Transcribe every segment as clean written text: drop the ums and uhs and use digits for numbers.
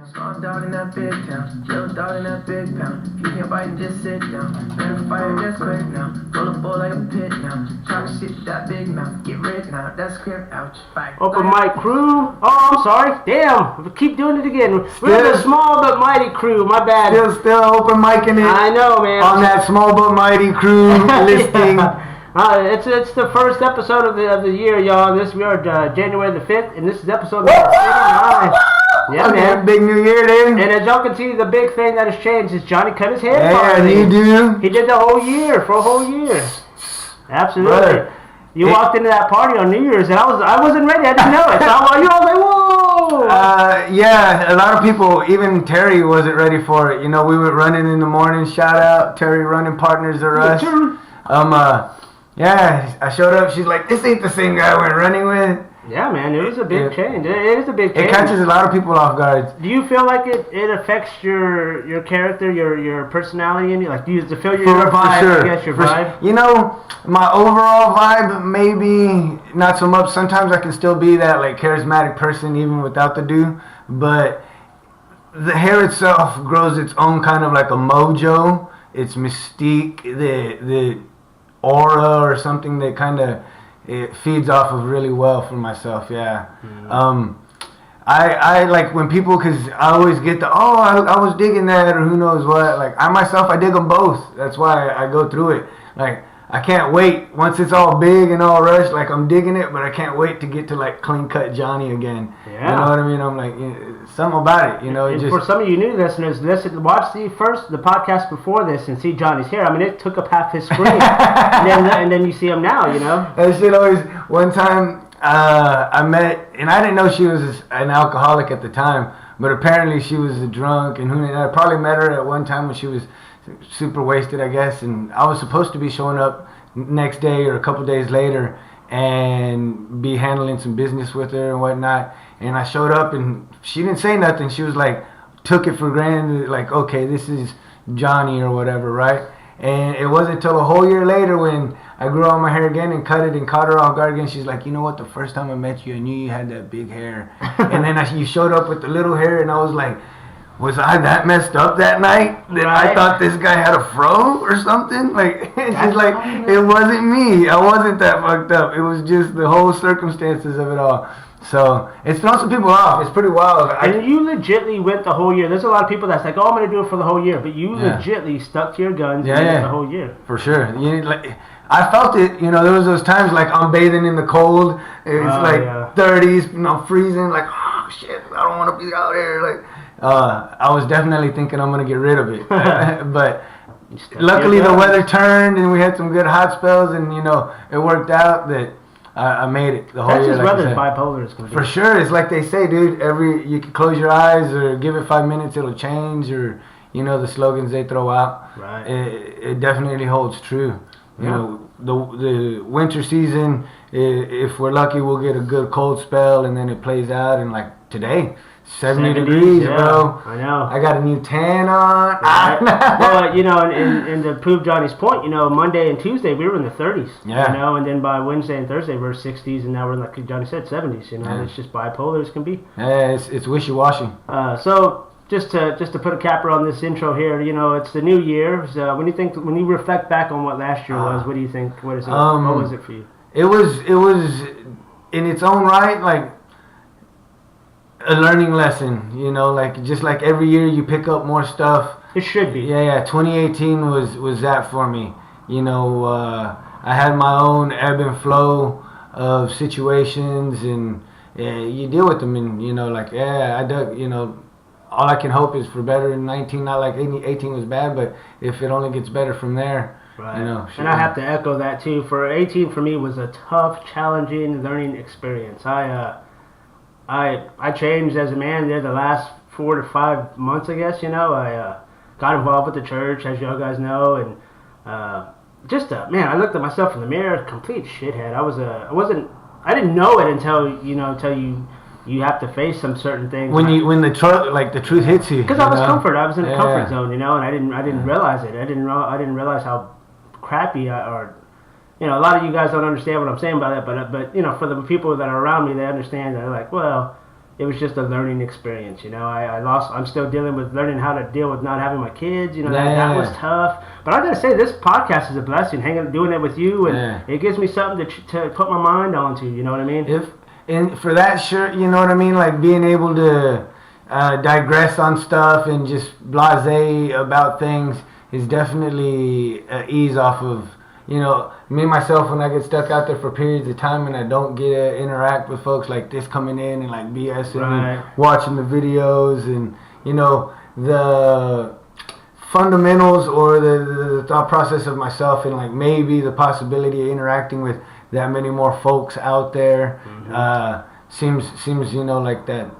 Small dog in that big town, little dog in that big pound. If you can't fight, just sit down. Better fire, just quick now. Full of bull like a pit now. Talk shit, that big mouth. Get rid now, that's script, ouch. Fight. Open mic crew. Oh, I'm sorry. Damn, we keep doing it again. We're the small but mighty crew. My bad. Still open micing it. I know, man. On that small but mighty crew listing. It's the first episode of the year, y'all. We are January the 5th, and this is episode number 39. Yeah, okay, man. Big New Year, dude. And as y'all can see, the big thing that has changed is Johnny cut his hair. Yeah, he do. He did the whole year, for a whole year. Absolutely. Brother. You walked into that party on New Year's, and I wasn't ready. I didn't know it. So I was like, whoa. Yeah, a lot of people, even Terry wasn't ready for it. You know, we were running in the morning. Shout out, Terry, running partners of us. Yeah, I showed up. She's like, this ain't the same guy we're running with. Yeah, man, it was a big change. It is a big change. It catches a lot of people off guard. Do you feel like it affects your character, your personality, and like, do you feel your vibe? For sure. I guess your vibe. You know, my overall vibe, maybe not so much. Sometimes I can still be that like charismatic person even without the do, but the hair itself grows its own kind of like a mojo. It's mystique, the aura or something that kind of it feeds off of really well for myself. Yeah. I like when people, because I always get I was digging that, or who knows what. Like I myself, I dig them both. That's why I go through it. Like I can't wait once it's all big and all rushed. Like I'm digging it, but I can't wait to get to like clean cut Johnny again. Yeah. You know what I mean? I'm like something about it. You know, and for some of you new listeners, watch the podcast before this and see Johnny's hair. I mean, it took up half his screen, and then you see him now. You know. That shit always. One time I met, and I didn't know she was an alcoholic at the time, but apparently she was a drunk, and I probably met her at one time when she was super wasted, I guess, and I was supposed to be showing up next day or a couple days later and be handling some business with her and whatnot, and I showed up and she didn't say nothing. She was like, took it for granted, like, okay, this is Johnny or whatever, right? And it wasn't until a whole year later when I grew out my hair again and cut it and caught her off guard again. She's like, you know what, the first time I met you, I knew you had that big hair. And then you showed up with the little hair, and I was like, was I that messed up that night that I thought this guy had a fro or something? Like, she's like, it wasn't me. I wasn't that fucked up. It was just the whole circumstances of it all. So it's thrown some people off. It's pretty wild. And you legitly went the whole year. There's a lot of people that's like, oh, I'm going to do it for the whole year. But you legitly stuck to your guns and did it the whole year. For sure. I felt it. You know, there was those times like I'm bathing in the cold. It's 30s, you know, freezing. Like, oh, shit, I don't want to be out here. Like, I was definitely thinking I'm going to get rid of it. But luckily the weather turned and we had some good hot spells, and, you know, it worked out that I made it the whole year. That's just weather bipolar is going to be. For sure. It's like they say, dude, you can close your eyes or give it 5 minutes, it'll change, or, you know, the slogans they throw out. Right. It definitely holds true. You know, the winter season, if we're lucky, we'll get a good cold spell, and then it plays out, and like today, 70 degrees, bro. I know. I got a new tan on. Right. Well, you know, and to prove Johnny's point, you know, Monday and Tuesday we were in the 30s. Yeah. You know, and then by Wednesday and Thursday we're 60s, and now we're in, like Johnny said, 70s. You know, it's just bipolar as can be. Yeah, it's wishy-washy. So just to put a capper on this intro here, you know, it's the new year. So when you reflect back on what last year was, what do you think? What was it for you? It was in its own right, like a learning lesson, you know, like just like every year you pick up more stuff. It should be. Yeah. 2018 was that for me. You know, I had my own ebb and flow of situations, and you deal with them, and, you know, like, I dug, you know, all I can hope is for better in 19. Not like 18 was bad, but if it only gets better from there. Right. You know, and I have to echo that too. For 18, for me, was a tough, challenging learning experience. I changed as a man there the last 4 to 5 months, I guess. You know, I got involved with the church, as you guys know, and I looked at myself in the mirror, complete shithead. I didn't know it until you have to face some certain things. When the truth hits you. Because I was comfort. I was in a comfort zone, you know, and I didn't realize it. I didn't realize how crappy you know, a lot of you guys don't understand what I'm saying by that, but you know, for the people that are around me, they understand that. They're like, well, it was just a learning experience. You know, I'm still dealing with learning how to deal with not having my kids. You know, that was tough. But I gotta say, this podcast is a blessing. Doing it with you, and it gives me something to put my mind onto. You know what I mean? And for that, sure, you know what I mean? Like being able to digress on stuff and just blasé about things is definitely ease off of, you know, me myself when I get stuck out there for periods of time and I don't get to interact with folks like this coming in and like BSing and watching the videos and, you know, the fundamentals or the thought process of myself and like maybe the possibility of interacting with that many more folks out there seems you know like that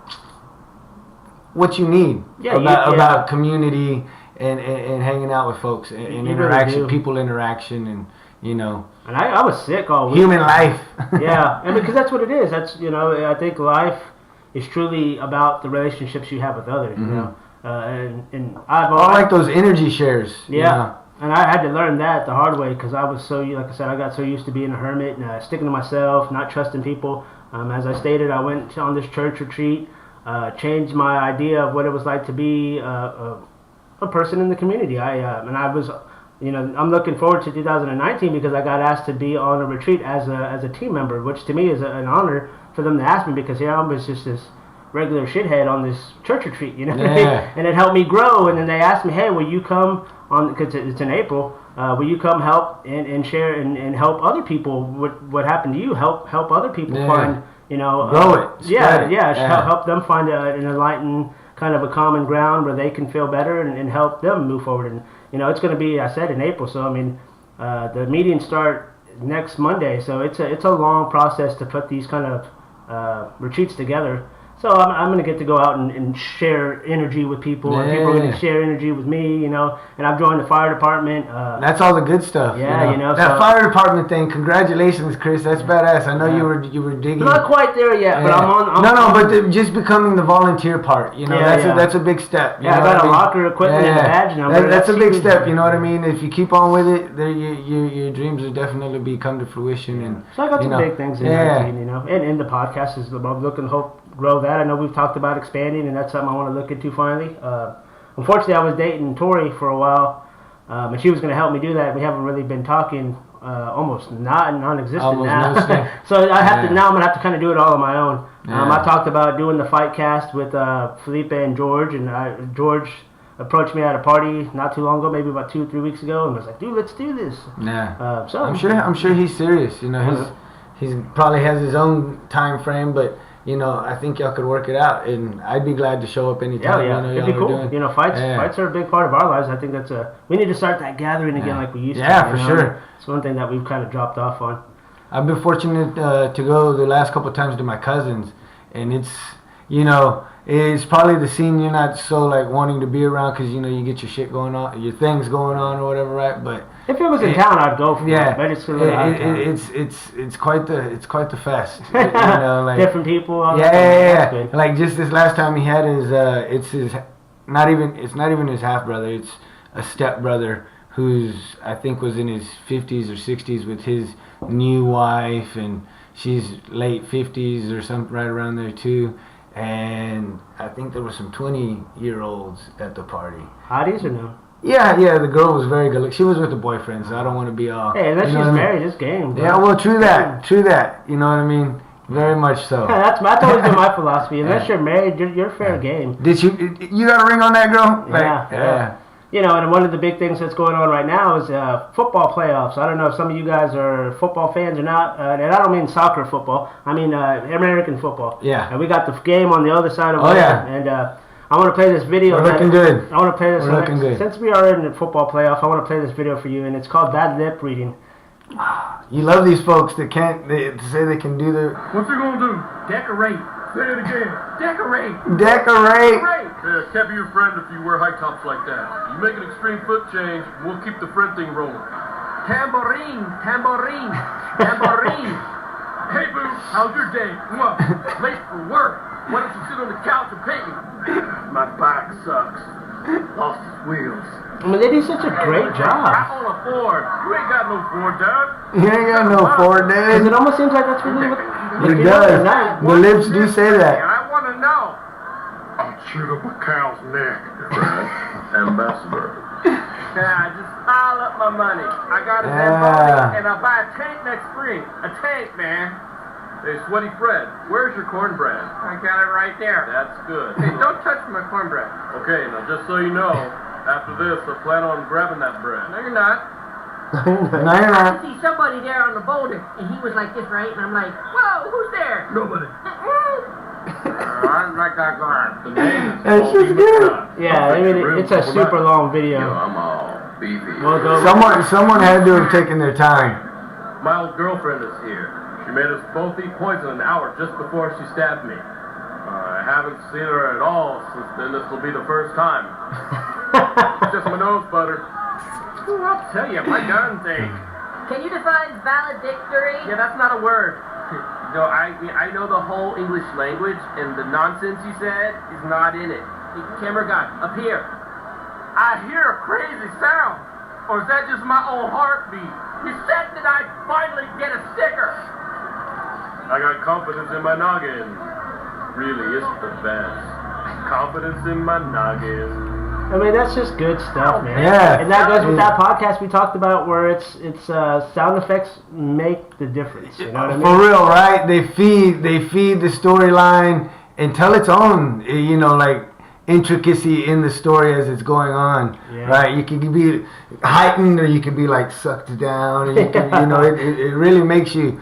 what you need about community and hanging out with folks and interaction, really people interaction and you know. And I was sick all week. Human life. Yeah, and because that's what it is. That's, you know, I think life is truly about the relationships you have with others. You know, and I like those energy shares. Yeah. You know? And I had to learn that the hard way because I was so, like I said, I got so used to being a hermit and sticking to myself, not trusting people. As I stated, I went on this church retreat, changed my idea of what it was like to be a person in the community. I was, you know, I'm looking forward to 2019 because I got asked to be on a retreat as a team member, which to me is an honor for them to ask me because here I was just this regular shithead on this church retreat, you know, and it helped me grow. And then they asked me, hey, will you come on, because it's in April, will you come help and share and help other people what happened to you, help other people find, you know, grow it. Help them find an enlightened kind of a common ground where they can feel better and help them move forward. And, you know, it's going to be, I said, in April. So, I mean, the meetings start next Monday. So it's a long process to put these kind of retreats together. So I'm going to get to go out and share energy with people, and people are going to share energy with me, you know. And I've joined the fire department. That's all the good stuff. Yeah, you know. That fire department thing. Congratulations, Chris. That's badass. I know you were digging. Not quite there yet, but I'm on. But just becoming the volunteer part, you know, that's a big step. I got a locker, equipment, and a badge number. That's a big step. You know what I mean? If you keep on with it, your dreams will definitely be come to fruition. And so I got some big things in my team, you know. And the podcast is about looking hope. Grow that. I know we've talked about expanding, and that's something I want to look into finally. Unfortunately, I was dating Tori for a while, and she was going to help me do that. We haven't really been talking, almost non-existent now. So I have to now. I'm going to have to kind of do it all on my own. I talked about doing the fight cast with Felipe and George, and George approached me at a party not too long ago, maybe about 2 or 3 weeks ago, and was like, "Dude, let's do this." Yeah. So I'm sure he's serious. You know, he's probably has his own time frame, but. You know, I think y'all could work it out, and I'd be glad to show up anytime. Yeah, you know, it'd be cool. You know, fights are a big part of our lives. I think that's we need to start that gathering again like we used to. Yeah, for sure. It's one thing that we've kind of dropped off on. I've been fortunate to go the last couple of times to my cousins, and it's, you know, it's probably the scene you're not so like wanting to be around because you know you get your shit going on, your things going on or whatever, right? But if it was in town, I'd go for it. But it's quite the fest. You know, like different people. Yeah. Like just this last time he had his it's not even his half brother. It's a step brother who's I think was in his 50s or 60s with his new wife, and she's late 50s or something right around there too. And I think there were some 20-year-olds at the party. Hotties or no? Yeah, the girl was very good. She was with a boyfriend, so I don't want to be all... Hey, unless she's married, it's game. Bro. Yeah, well, true that. You know what I mean? Very much so. Yeah, that's always been my philosophy. Unless you're married, you're fair game. Did you got a ring on that girl? Yeah. You know, and one of the big things that's going on right now is football playoffs. I don't know if some of you guys are football fans or not. And I don't mean soccer football. I mean American football. Yeah. And we got the game on the other side of it. Oh, yeah. And I want to play this video. We're looking good. I want to play this. We're looking good. Since we are in the football playoff, I want to play this video for you. And it's called Bad Lip Reading. You love these folks that say they can do their... What's it going to do? Decorate. Say it again. Decorate. Yeah, can't be your friend if you wear high tops like that. You make an extreme foot change, we'll keep the friend thing rolling. Tambourine. Hey, boo, how's your day? Late for work. Why don't you sit on the couch and paint me? My bike sucks. Lost its wheels. I mean, they do such a great job. I'm on a Ford. You ain't got no Ford, Dad. You ain't got no Ford, Dad. It almost seems like that's really what... It does. The lips do say that. I want to know? I'll shoot up a cow's neck. Ambassador. Yeah, just pile up my money. I got a Yeah. Zamboni and I'll buy a tank next spring. A tank, man. Hey, Sweaty Fred, where's your cornbread? I got it right there. That's good. Hey, don't touch my cornbread. Okay, now just so you know, after this, I plan on grabbing that bread. No, you're not. No, you're I not. see somebody there on the boulder, and he was like this, right? And I'm like, whoa, who's there? Nobody. I don't like that guy. The name is That's Bobby just good. McNutt. Yeah, I mean, it's a super long video. I'm all beefy. We'll go. Someone had to have taken their time. My old girlfriend is here. She made us both eat poison an hour just before she stabbed me. I haven't seen her at all since then. This will be the first time. It's just my nose butter. Ooh, I'll tell you, my guns ache. Can you define valedictory? Yeah, that's not a word. No, I know the whole English language, and the nonsense you said is not in it. Hey, camera guy, up here. I hear a crazy sound. Or is that just my own heartbeat? You said that I'd finally get a sticker. I got confidence in my noggin. Really, it's the best. Confidence in my noggin. I mean, that's just good stuff, man. Yeah. And that goes with that podcast we talked about, where it's sound effects make the difference. You know what I mean? For real, right? They feed the storyline and tell its own, you know, like intricacy in the story as it's going on. Yeah. Right? You can be heightened or you can be like sucked down, or you can, you know, it really makes you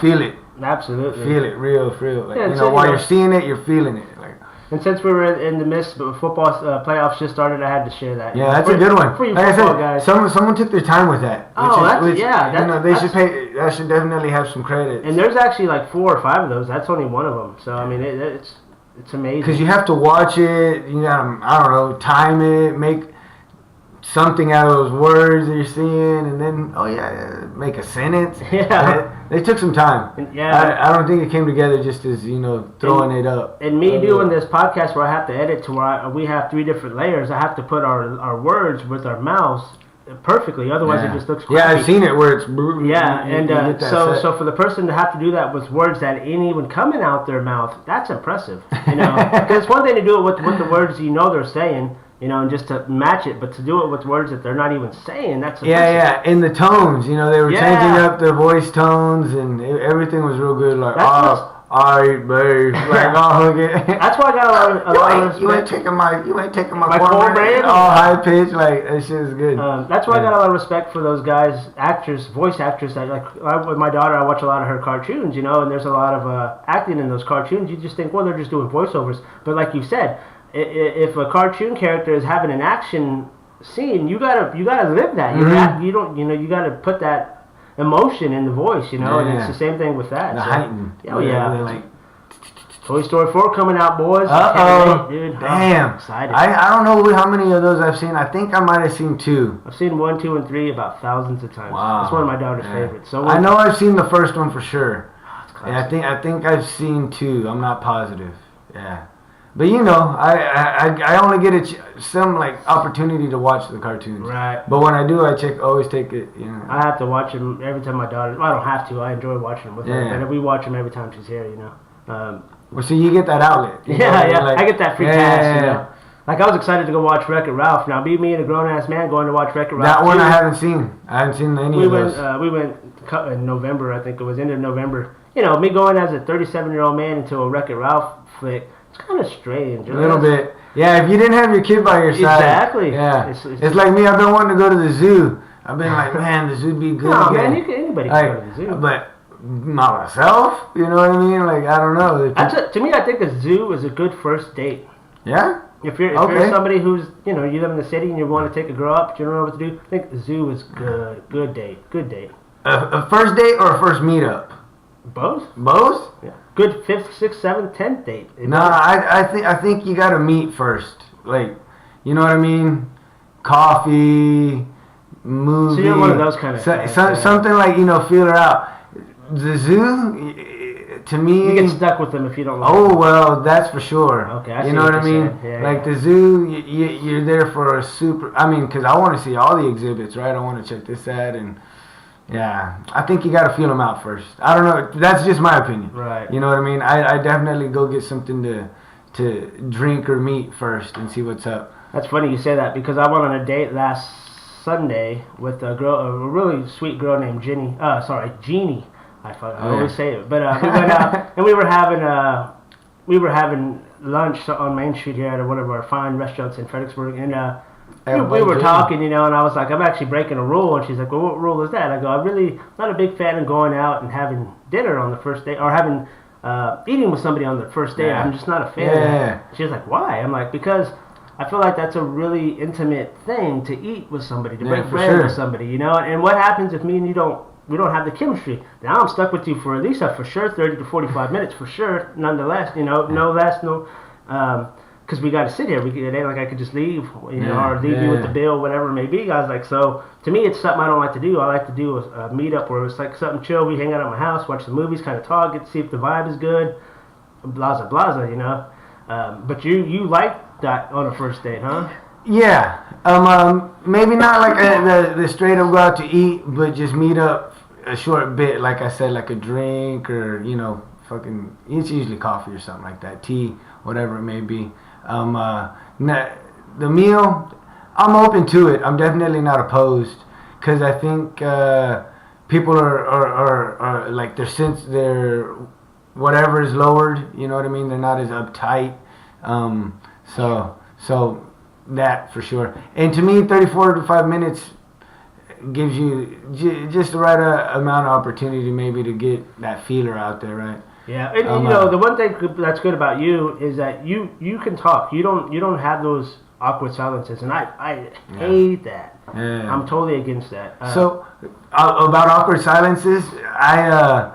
feel it. Absolutely. Feel it real. Like, Yeah, you so, know, while you know- you're seeing it, you're feeling it. Like, And since we were in the midst of football playoffs just started, I had to share that. yeah, that's a good one. For you Like I football said, guys. someone took their time with that. Oh, that's- yeah, you know, they that's- should pay. That should definitely have some credit. And there's actually like 4 or 5 of those. That's only one of them. So I mean, it's amazing. Because you have to watch it, you gotta, I don't know, time it, make something out of those words that you're seeing, and then, make a sentence. Yeah. They took some time. And, yeah. I don't think it came together just as, you know, throwing it up. And me doing this podcast where I have to edit to where we have 3 different layers, I have to put our words with our mouths perfectly. Otherwise, it just looks crappy. Yeah, I've seen it where it's... Yeah, you and get that so set. so for the person to have to do that with words that ain't even coming out their mouth, that's impressive. You know, because it's one thing to do it with the words you know they're saying, you know, and just to match it, but to do it with words that they're not even saying, that's impressive. Yeah, and the tones, you know, they were Yeah. changing up their voice tones, and everything was real good. Like, That's alright, babe. Like, oh, okay. That's why I got a lot of You ain't respect. taking my My cornbread. cornbread? All high pitched, like that shit is good. That's why I got a lot of respect for those guys, actors, voice actors. That with my daughter, I watch a lot of her cartoons, you know, and there's a lot of acting in those cartoons. You just think, well, they're just doing voiceovers, but like you said, if a cartoon character is having an action scene, you gotta live that. Mm-hmm. You gotta put that emotion in the voice, you know, and it's the same thing with that. The so. heightened. Oh yeah. They're like, Toy Story 4 coming out, boys. uh-oh. Dude, Damn. I'm excited. I don't know how many of those I've seen. I think I might have seen 2. I've seen 1, 2, and 3 about thousands of times. Wow. That's one of my daughter's Yeah. favorites. So I know I've seen the first one for sure. It's And I classic. think I've seen 2. I'm not positive. Yeah. But you know, I only get some like opportunity to watch the cartoons. Right. But when I do, always take it. You know. I have to watch them every time my daughter. Well, I don't have to. I enjoy watching them with her. Yeah. But we watch them every time she's here. You know. Well, so you get that outlet. You know, Yeah. like- I get that free yeah, pass. yeah, You yeah. know. Like I was excited to go watch Wreck-It Ralph. Now, me and a grown-ass man going to watch Wreck-It Ralph. That one 2. I haven't seen. I haven't seen any We of went. those. We went in November. I think it was end of November. You know, me going as a 37-year-old man into a Wreck-It Ralph flick. It's kind of strange. A little bit. Yeah, if you didn't have your kid by your side. Exactly. Yeah. It's- It's like me. I've been wanting to go to the zoo. I've been like, man, the zoo'd be good. No, again. man, anybody can Like, go to the zoo. But not myself. You know what I mean? Like, I don't know. To me, I think a zoo is a good first date. Yeah? If you're Okay. somebody who's, you know, you live in the city and you want to take a girl up, but you don't know what to do, I think the zoo is good. Good date. Good date. A first date or a first meetup? Both? Both? Yeah. Good 5th, 6th, 7th, 10th date. No, I think you gotta meet first. Like, you know what I mean? Coffee, movie. So you're one of those kind of guys, yeah. Something like, you know, feel her out. The zoo, to me. You get stuck with them if you don't like Oh them. well, that's for sure. Okay, I you see know what what I you're mean? saying. Yeah, Like yeah. the zoo, you're there for a super. I mean, because I want to see all the exhibits, right? I want to check this out, and Yeah, I think you gotta feel them out first. I don't know. That's just my opinion. Right. You know what I mean? I definitely go get something to drink or meet first and see what's up. That's funny you say that because I went on a date last Sunday with a really sweet girl named Jeannie. Jeannie. I always say it. But we went out and we were having lunch on Main Street here at one of our fine restaurants in Fredericksburg, and we were talking, and I was like, I'm actually breaking a rule, and she's like, well, what rule is that? I go, I'm really not a big fan of going out and having dinner on the first day, or having eating with somebody on the first day. I'm just not a fan of that. She's like, why? I'm like, because I feel like that's a really intimate thing to eat with somebody, to break bread with somebody, and what happens if me and you we don't have the chemistry? Now I'm stuck with you for at least for sure 30 to 45 minutes for sure. Nonetheless, no less, because we got to sit here. It ain't like I could just leave, or leave you with the bill, whatever it may be. Guys, like, so to me, it's something I don't like to do. I like to do a meetup where it's like something chill. We hang out at my house, watch the movies, kind of talk, get to see if the vibe is good, blaza blaza, But you like that on a first date, huh? Yeah. Maybe not like the straight up go out to eat, but just meet up a short bit, like I said, like a drink or fucking. It's usually coffee or something like that, tea, whatever it may be. The meal, I'm open to it. I'm definitely not opposed because I think people are like their whatever is lowered. You know what I mean? They're not as uptight. So that for sure. And to me, 34 to 5 minutes gives you just the right amount of opportunity maybe to get that feeler out there, right? Yeah, and the one thing that's good about you is that you can talk. You don't have those awkward silences, and I hate that. Yeah. I'm totally against that. So about awkward silences, I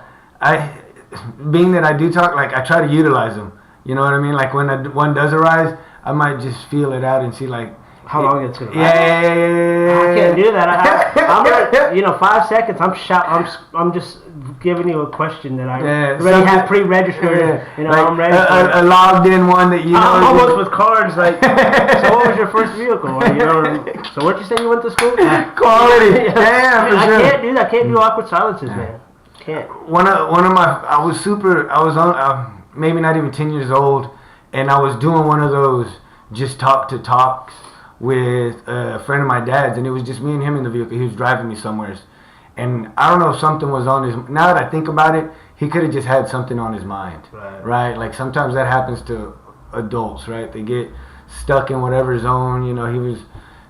being that I do talk, like I try to utilize them. You know what I mean? Like when one does arise, I might just feel it out and see like how long it's gonna last. Yeah. I can't do that. I'm 5 seconds. I'm just giving you a question that I already have pre-registered. I'm ready. A logged in one that I'm almost with cards. Like, so what was your first vehicle? So where'd you say you went to school? Quality. Damn. I can't do that. I can't do awkward silences, man. Can't. One of my. I was on. Maybe not even 10 years old, and I was doing one of those just talk to talks with a friend of my dad's, and it was just me and him in the vehicle. He was driving me somewhere, and I don't know if something was on his. Now that I think about it, he could have just had something on his mind, right? Like sometimes that happens to adults, right? They get stuck in whatever zone. He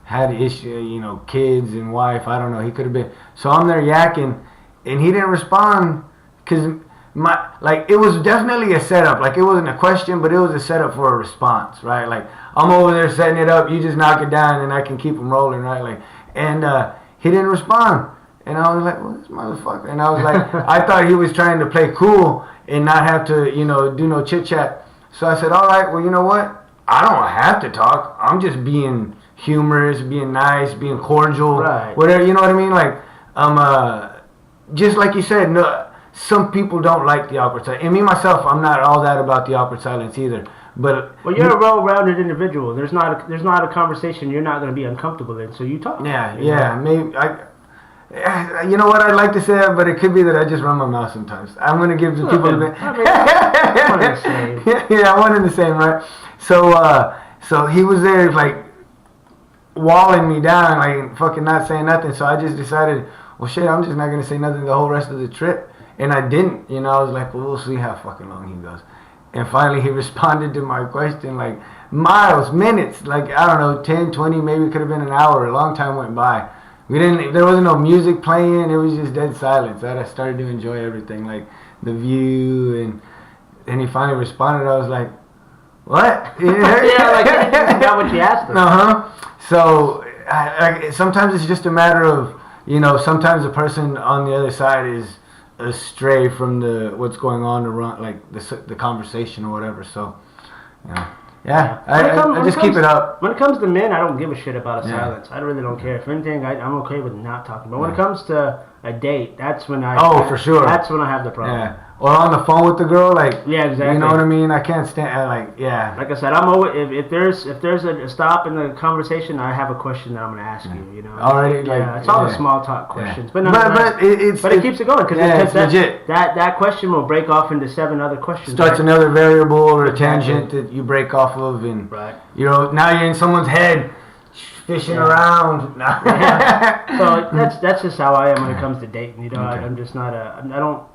had issue, kids and wife. I don't know. He could have been. So I'm there yakking, and he didn't respond because. It was definitely a setup. Like, it wasn't a question, but it was a setup for a response, right? Like, I'm over there setting it up, you just knock it down, and I can keep them rolling, right? Like, and he didn't respond. And I was like, well, this motherfucker. And I was like, I thought he was trying to play cool and not have to, do no chit-chat. So I said, all right, well, you know what? I don't have to talk. I'm just being humorous, being nice, being cordial, whatever, you know what I mean? Like, just like you said, no. Some people don't like the awkward silence. And me, myself, I'm not all that about the awkward silence either. But you're a well-rounded individual. There's not a conversation you're not going to be uncomfortable in, so you talk. Yeah. Maybe you know what? I'd like to say that, but it could be that I just run my mouth sometimes. I'm going to give the people a bit. One in the same. Yeah, one in the same, right? So he was there, like, walling me down, like, fucking not saying nothing. So I just decided, well, shit, I'm just not going to say nothing the whole rest of the trip. And I didn't, I was like, well, we'll see how fucking long he goes. And finally he responded to my question, like, miles, minutes, like, I don't know, 10, 20, maybe it could have been an hour. A long time went by. There wasn't no music playing. It was just dead silence. I started to enjoy everything, like the view. And he finally responded. I was like, what? Yeah, like, that's not what you asked him. So sometimes it's just a matter of, sometimes the person on the other side is astray from what's going on around, like the conversation or whatever. So, I just keep it up. When it comes to men, I don't give a shit about a silence. I really don't care. If anything, I'm okay with not talking. But when it comes to a date, that's when I. For sure. That's when I have the problem. Yeah. or on the phone with the girl, like Yeah, exactly. You know what I mean? I can't stand like Like I said, I'm always if there's a stop in the conversation, I have a question that I'm gonna ask you. You know, Already, yeah, like, it's all the yeah. small talk questions, Yeah. but but it keeps it going because yeah, it's legit. that question will break off into 7 other questions. Starts right? another variable or a Exactly. tangent that you break off of, and Right. you know now you're in someone's head, fishing Yeah. around. So that's just how I am when it comes to dating. You know, Okay. I'm just not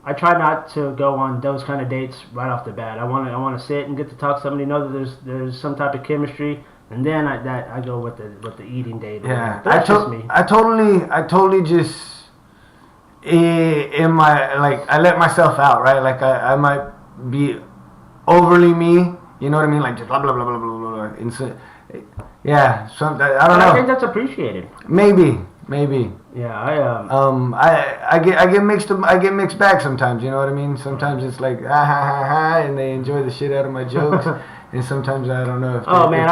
I try not to go on those kind of dates right off the bat. I want to sit and get to talk to somebody, know that there's some type of chemistry, and then I go with the eating date. Yeah, But that's just me. I totally just in my like I let myself out, right? Like I might be overly me, you know what I mean? Like just blah blah blah blah blah blah. And so, yeah, I don't I think know. that's appreciated. Maybe. Yeah, I get mixed back sometimes. You know what I mean? Sometimes it's like ha ha ha ha, and they enjoy the shit out of my jokes, and sometimes I don't know if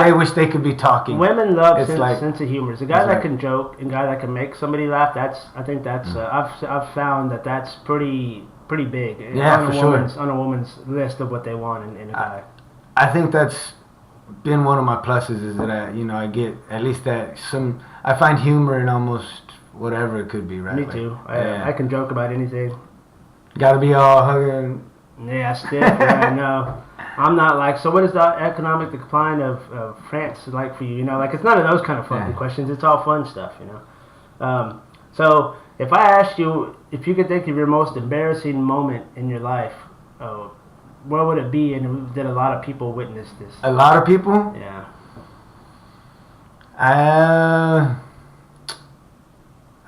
they wish they could be talking. Women love It's like- sense of humor. The guy It's that like- can joke and guy that can make somebody laugh. I think that's I've found that's pretty big. Yeah, for sure. On a woman's list of what they want in a guy. I think that's been one of my pluses is that I get at least that I find humor in almost whatever it could be, right? Me Like, too. yeah. I can joke about anything. Gotta be all hugging. Yeah, stiff. Yeah, no. I'm not like. So, what is the economic decline of France like for you? You know, like it's none of those kind of funky Yeah. questions. It's all fun stuff. You know. So, if I asked you if you could think of your most embarrassing moment in your life, where would it be, and did a lot of people witness this? A lot of people. Yeah.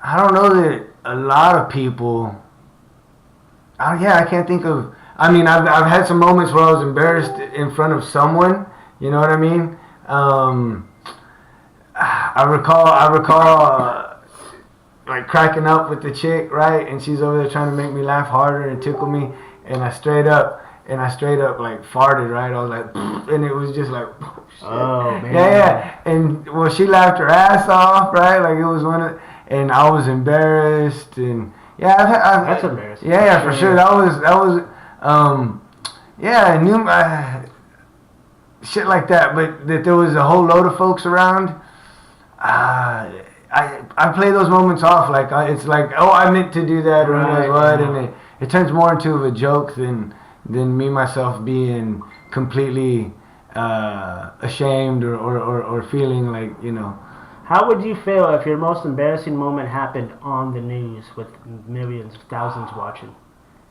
I don't know that a lot of people. I can't think of. I mean, I've had some moments where I was embarrassed in front of someone. You know what I mean? I recall like cracking up with the chick, right? And she's over there trying to make me laugh harder and tickle me, and I straight up like farted, right? I was like, and it was just like, shit. Oh man. Yeah. And well, she laughed her ass off, right? Like it was and I was embarrassed, and yeah, That's embarrassing. Yeah, for sure. That was, yeah, I knew shit like that, but that there was a whole load of folks around. I play those moments off like it's like, oh, I meant to do that or who knows what, and it turns more into of a joke than me myself being completely ashamed or feeling like, you know. How would you feel if your most embarrassing moment happened on the news with millions, thousands watching?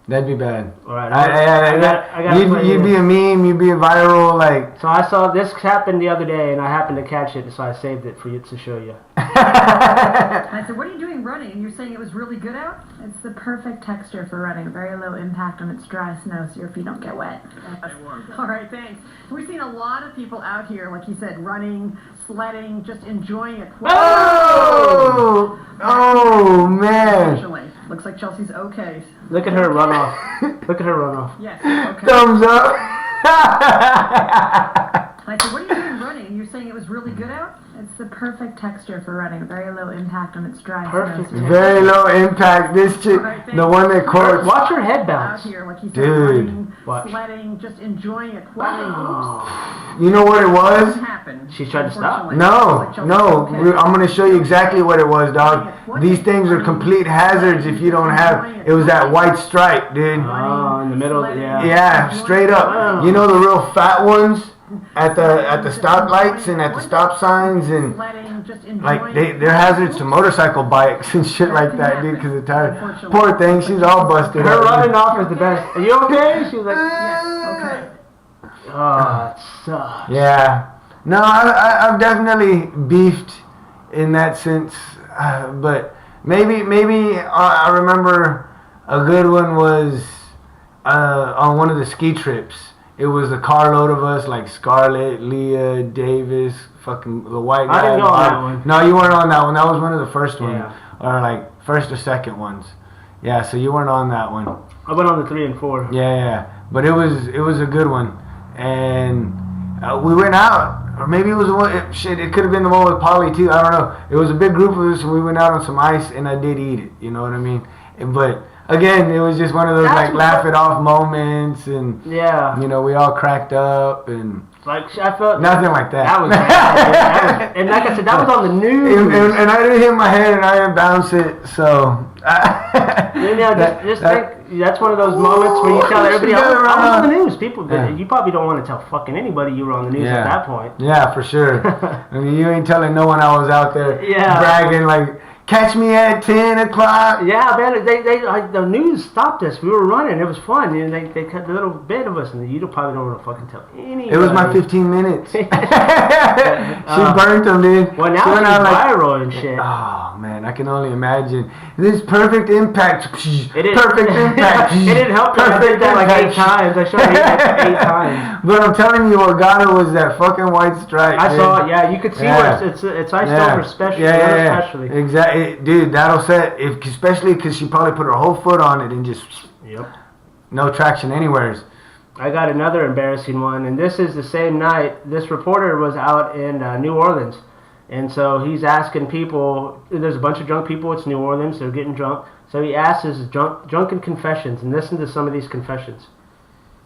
That'd be bad. All right. I gotta play You'd be a meme. You'd be a viral. Like So I saw this happen the other day, and I happened to catch it, so I saved it for you to show you. I said, what are you doing running? And you're saying it was really good out? It's the perfect texture for running. Very low impact when it's dry snow, so your feet don't get wet. All right, thanks. We've seen a lot of people out here, like you said, running, sledding, just enjoying it. oh man! Unfortunately, looks like Chelsea's okay. Look at her run off. Look at her run off. Yes, okay. Thumbs up. I said, what are you doing running? And you're saying it was really good out? It's the perfect texture for running. Very low impact when it's dry Perfect. snow. Very low impact. This chick, the one that quotes. Watch her head Out bounce. here, like you said, Dude. running, Watch. sledding, just enjoying it. Oops. You know what it was? Happened. She tried to stop. Unfortunately. No, Looks like Chelsea's no. okay. I'm gonna show you exactly what it was, dog. These things are complete hazards if you don't have. It was that white stripe, dude. Oh, in the middle, yeah. Yeah, straight up. You know the real fat ones at the stoplights and at the stop signs and. Sledding, just Like enjoying they're hazards to motorcycle bikes and shit like that, dude. Because the tire, poor thing, she's all busted. Her up. running off is the best. Are you okay? She was like, Okay. oh, it sucks. Yeah. No, I've definitely beefed in that sense, but maybe I remember a good one was on one of the ski trips. It was a carload of us, like Scarlett, Leah, Davis, fucking the white guy. I didn't go on that one. No, you weren't on that one. That was one of the first ones, Yeah. or like first or second ones. Yeah, so you weren't on that one. I went on the 3 and 4. Yeah, but it was a good one, and we went out, or maybe it was the one. It could have been the one with Polly too. I don't know. It was a big group of us, and we went out on some ice, and I did eat it. You know what I mean? But again, it was just one of those That's like what- laugh it off moments, and Yeah. you know, we all cracked up, and Like I felt nothing like that. That was bad. Dude. That was, and like I said, that was on the news. and I didn't hit my head, and I didn't bounce it, so. You know, just think that's one of those moments where you tell everybody, I was on the news. People, Yeah. you probably don't want to tell fucking anybody you were on the news at that point. Yeah, for sure. I mean, you ain't telling no one I was out there Yeah. bragging like, catch me at 10 o'clock. Yeah, man, they like, the news stopped us. We were running. It was fun. And they cut a little bit of us, and you probably don't want to fucking tell anybody. It was my 15 minutes. She Uh, burnt them, dude. Well, now She she's went out like, viral and shit. oh, man, I can only imagine. This perfect impact. It didn't, Perfect impact. it didn't help me. I did that like 8 times. I showed it like 8 times. But I'm telling you, what got her was that fucking white stripe. I dude. saw it. Yeah, you could see Yeah. where it's iced over, especially. Especially. Exactly, dude. That'll set especially because she probably put her whole foot on it and just Yep. no traction anywheres. I got another embarrassing one, and this is the same night. This reporter was out in New Orleans, and so he's asking people. There's a bunch of drunk people. It's New Orleans. They're getting drunk. So he asks his drunken confessions, and listen to some of these confessions.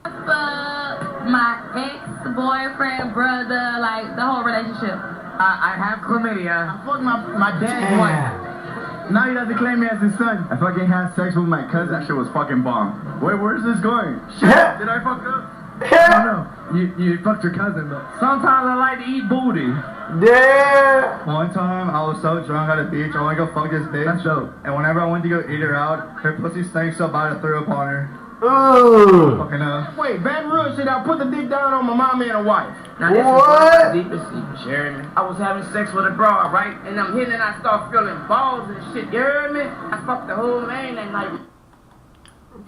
My ex-boyfriend, brother, like the whole relationship. I have chlamydia. I fucked my dad's wife. Now he doesn't claim me as his son. I fucking had sex with my cousin. That shit was fucking bomb. Wait, where's this going? Shit, did I fuck up? I don't know. You fucked your cousin, but sometimes I like to eat booty. Yeah. One time I was so drunk at the beach, I went to go fuck this bitch. That's dope. And whenever I went to go eat her out, her pussy stank so bad I threw up on her. Ooh. Fucking Wait, Baton Rouge shit, I put the dick down on my mama and a wife. Now this What? is deepest secret, Jeremy. I was having sex with a broad, right? And I'm hitting and I start feeling balls and shit, you heard me? I fucked the whole man that night.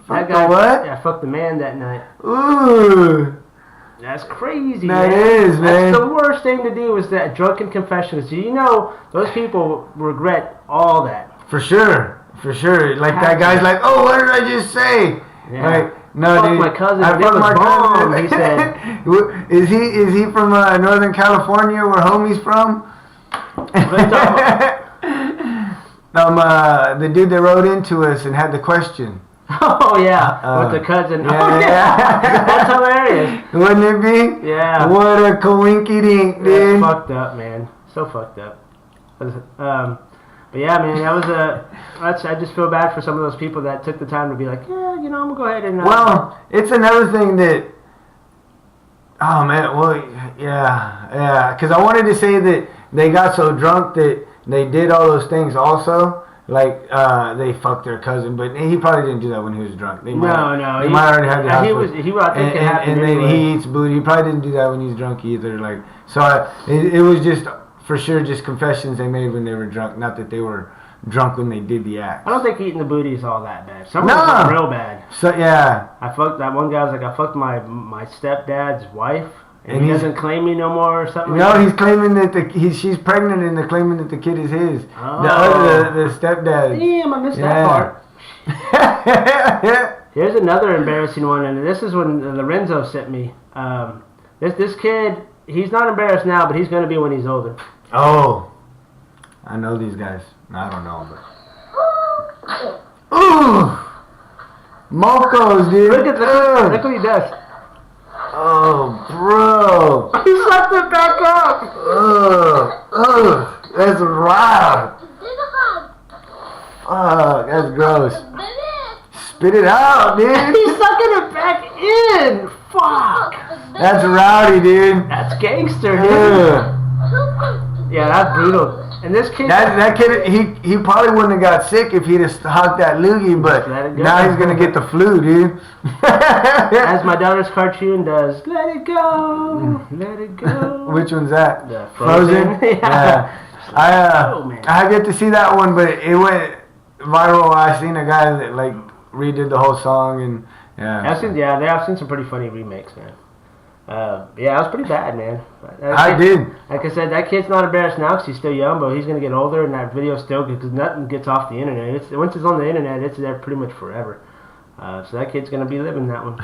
Fuck the what? Yeah, I fucked the man that night. Ooh. That's crazy, That man. is, man. That's the worst thing to do is that drunken confessions. You know, those people regret all that. For sure. For sure. Like that guy's like, oh, what did I just say? Yeah. Like, no, Fuck dude. my cousin, I it fucked was my bomb, cousin. he said. Is he from Northern California, where homie's from? The dude that wrote into us and had the question. Oh yeah, with the cousin. Yeah, Oh, yeah. That's hilarious. Wouldn't it be? Yeah. What a coinkydink, That's dude. fucked up, man. So fucked up. But yeah, man, that was I just feel bad for some of those people that took the time to be like, yeah, you know, I'm gonna go ahead and. Well, it's another thing that. Oh man, well, yeah, because I wanted to say that they got so drunk that they did all those things also. Like they fucked their cousin, but he probably didn't do that when he was drunk. They might, No, He might already have the house. he was I think it happened and then anyway. he eats booty. He probably didn't do that when he's drunk either. Like so, it was just for sure just confessions they made when they were drunk. Not that they were drunk when they did the act. I don't think eating the booty is all that bad. Some of No. them are real bad. So yeah, I fucked that one guy. Was like, I fucked my stepdad's wife, and And he he's- doesn't claim me no more or something. no, like he's claiming that she's pregnant and they're claiming that the kid is his. Oh. The stepdad. Damn, I missed Yeah. that part. Here's another embarrassing one, and this is when Lorenzo sent me. This kid, he's not embarrassed now, but he's going to be when he's older. Oh, I know these guys. I don't know, but ooh, mocos, dude. Look what he does. Oh, bro. He slapped it back up. That's wild. That's gross. Spit it out, dude. He's sucking it back in. Fuck. That's rowdy, dude. That's gangster, dude. Ugh. Yeah, that's brutal. And this kid. That kid, he probably wouldn't have got sick if he'd have hocked that loogie, but Let it go. now he's gonna get the flu, dude. As my daughter's cartoon does, let it go, let it go. Which one's that? The Frozen? Frozen? Yeah. Oh, man. I have yet to see that one, but it went viral. I seen a guy that like redid the whole song, and I've seen some pretty funny remakes, man. Yeah, it was pretty bad, man. I did. Like I said, that kid's not embarrassed now because he's still young, but he's gonna get older, and that video's still good because nothing gets off the internet. Once it's on the internet, it's there pretty much forever. So that kid's gonna be living that one.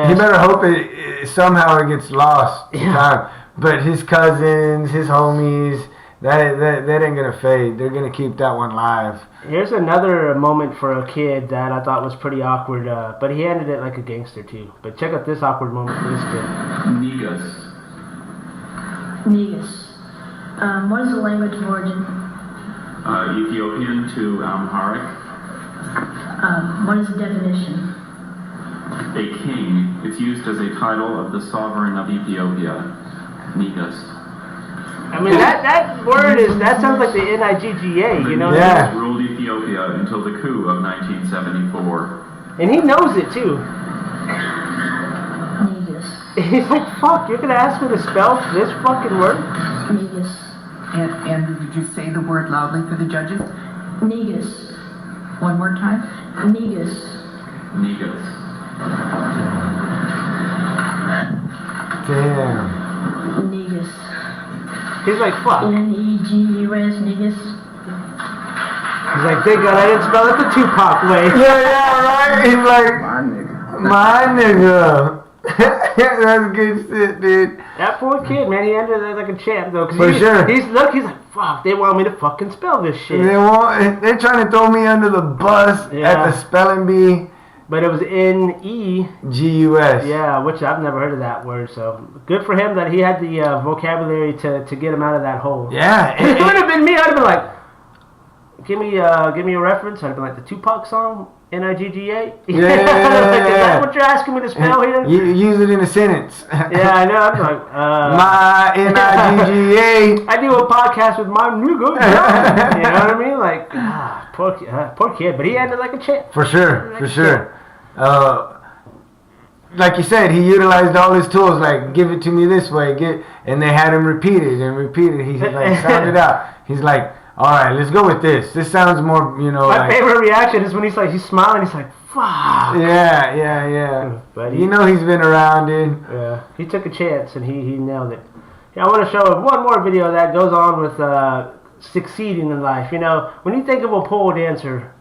You better hope it somehow it gets lost to time. But his cousins, his homies, That ain't gonna fade. They're gonna keep that one live. Here's another moment for a kid that I thought was pretty awkward, but he handled it like a gangster too. But check out this awkward moment for this kid. Negus. Negus. What is the language of origin? Ethiopian to Amharic. What is the definition? A king. It's used as a title of the sovereign of Ethiopia. Negus. I mean, that word that sounds like the Niggga, you know? Yeah. Ruled Ethiopia until the coup of 1974. And he knows it too. Negus. He's like, fuck, you're gonna ask me to spell this fucking word? Negus. Andrew, did you say the word loudly for the judges? Negus. One more time? Negus. Negus. Damn. Negus. He's like, fuck. Negus. Negus. He's like, thank God I didn't spell it the Tupac way. Yeah, right? He's like, my nigga. That's good shit, dude. That poor kid, man, he ended it like a champ, though. For sure. He's like, fuck, they want me to fucking spell this shit. They're trying to throw me under the bus at the spelling bee. But it was Negus. Yeah, which I've never heard of that word, so good for him that he had the vocabulary to get him out of that hole. Yeah. If it would have been me, I'd have been like, give me a reference. I'd have been like the Tupac song, Niggga. Yeah. Like, is that what you're asking me to spell here? You use it in a sentence. Yeah, I know. I'm like, my Niggga. I do a podcast with my nigga. You know what I mean? Like, poor kid, but he ended like a champ. For sure. Like you said, he utilized all his tools. Like, give it to me this way, and they had him repeat it. He like sounded out. He's like, all right, let's go with this. This sounds more, My favorite reaction is when he's smiling. He's like, fuck. Yeah. But he's been around, dude. Yeah, he took a chance and he nailed it. Yeah, I want to show one more video that goes on with succeeding in life. You know, when you think of a pole dancer,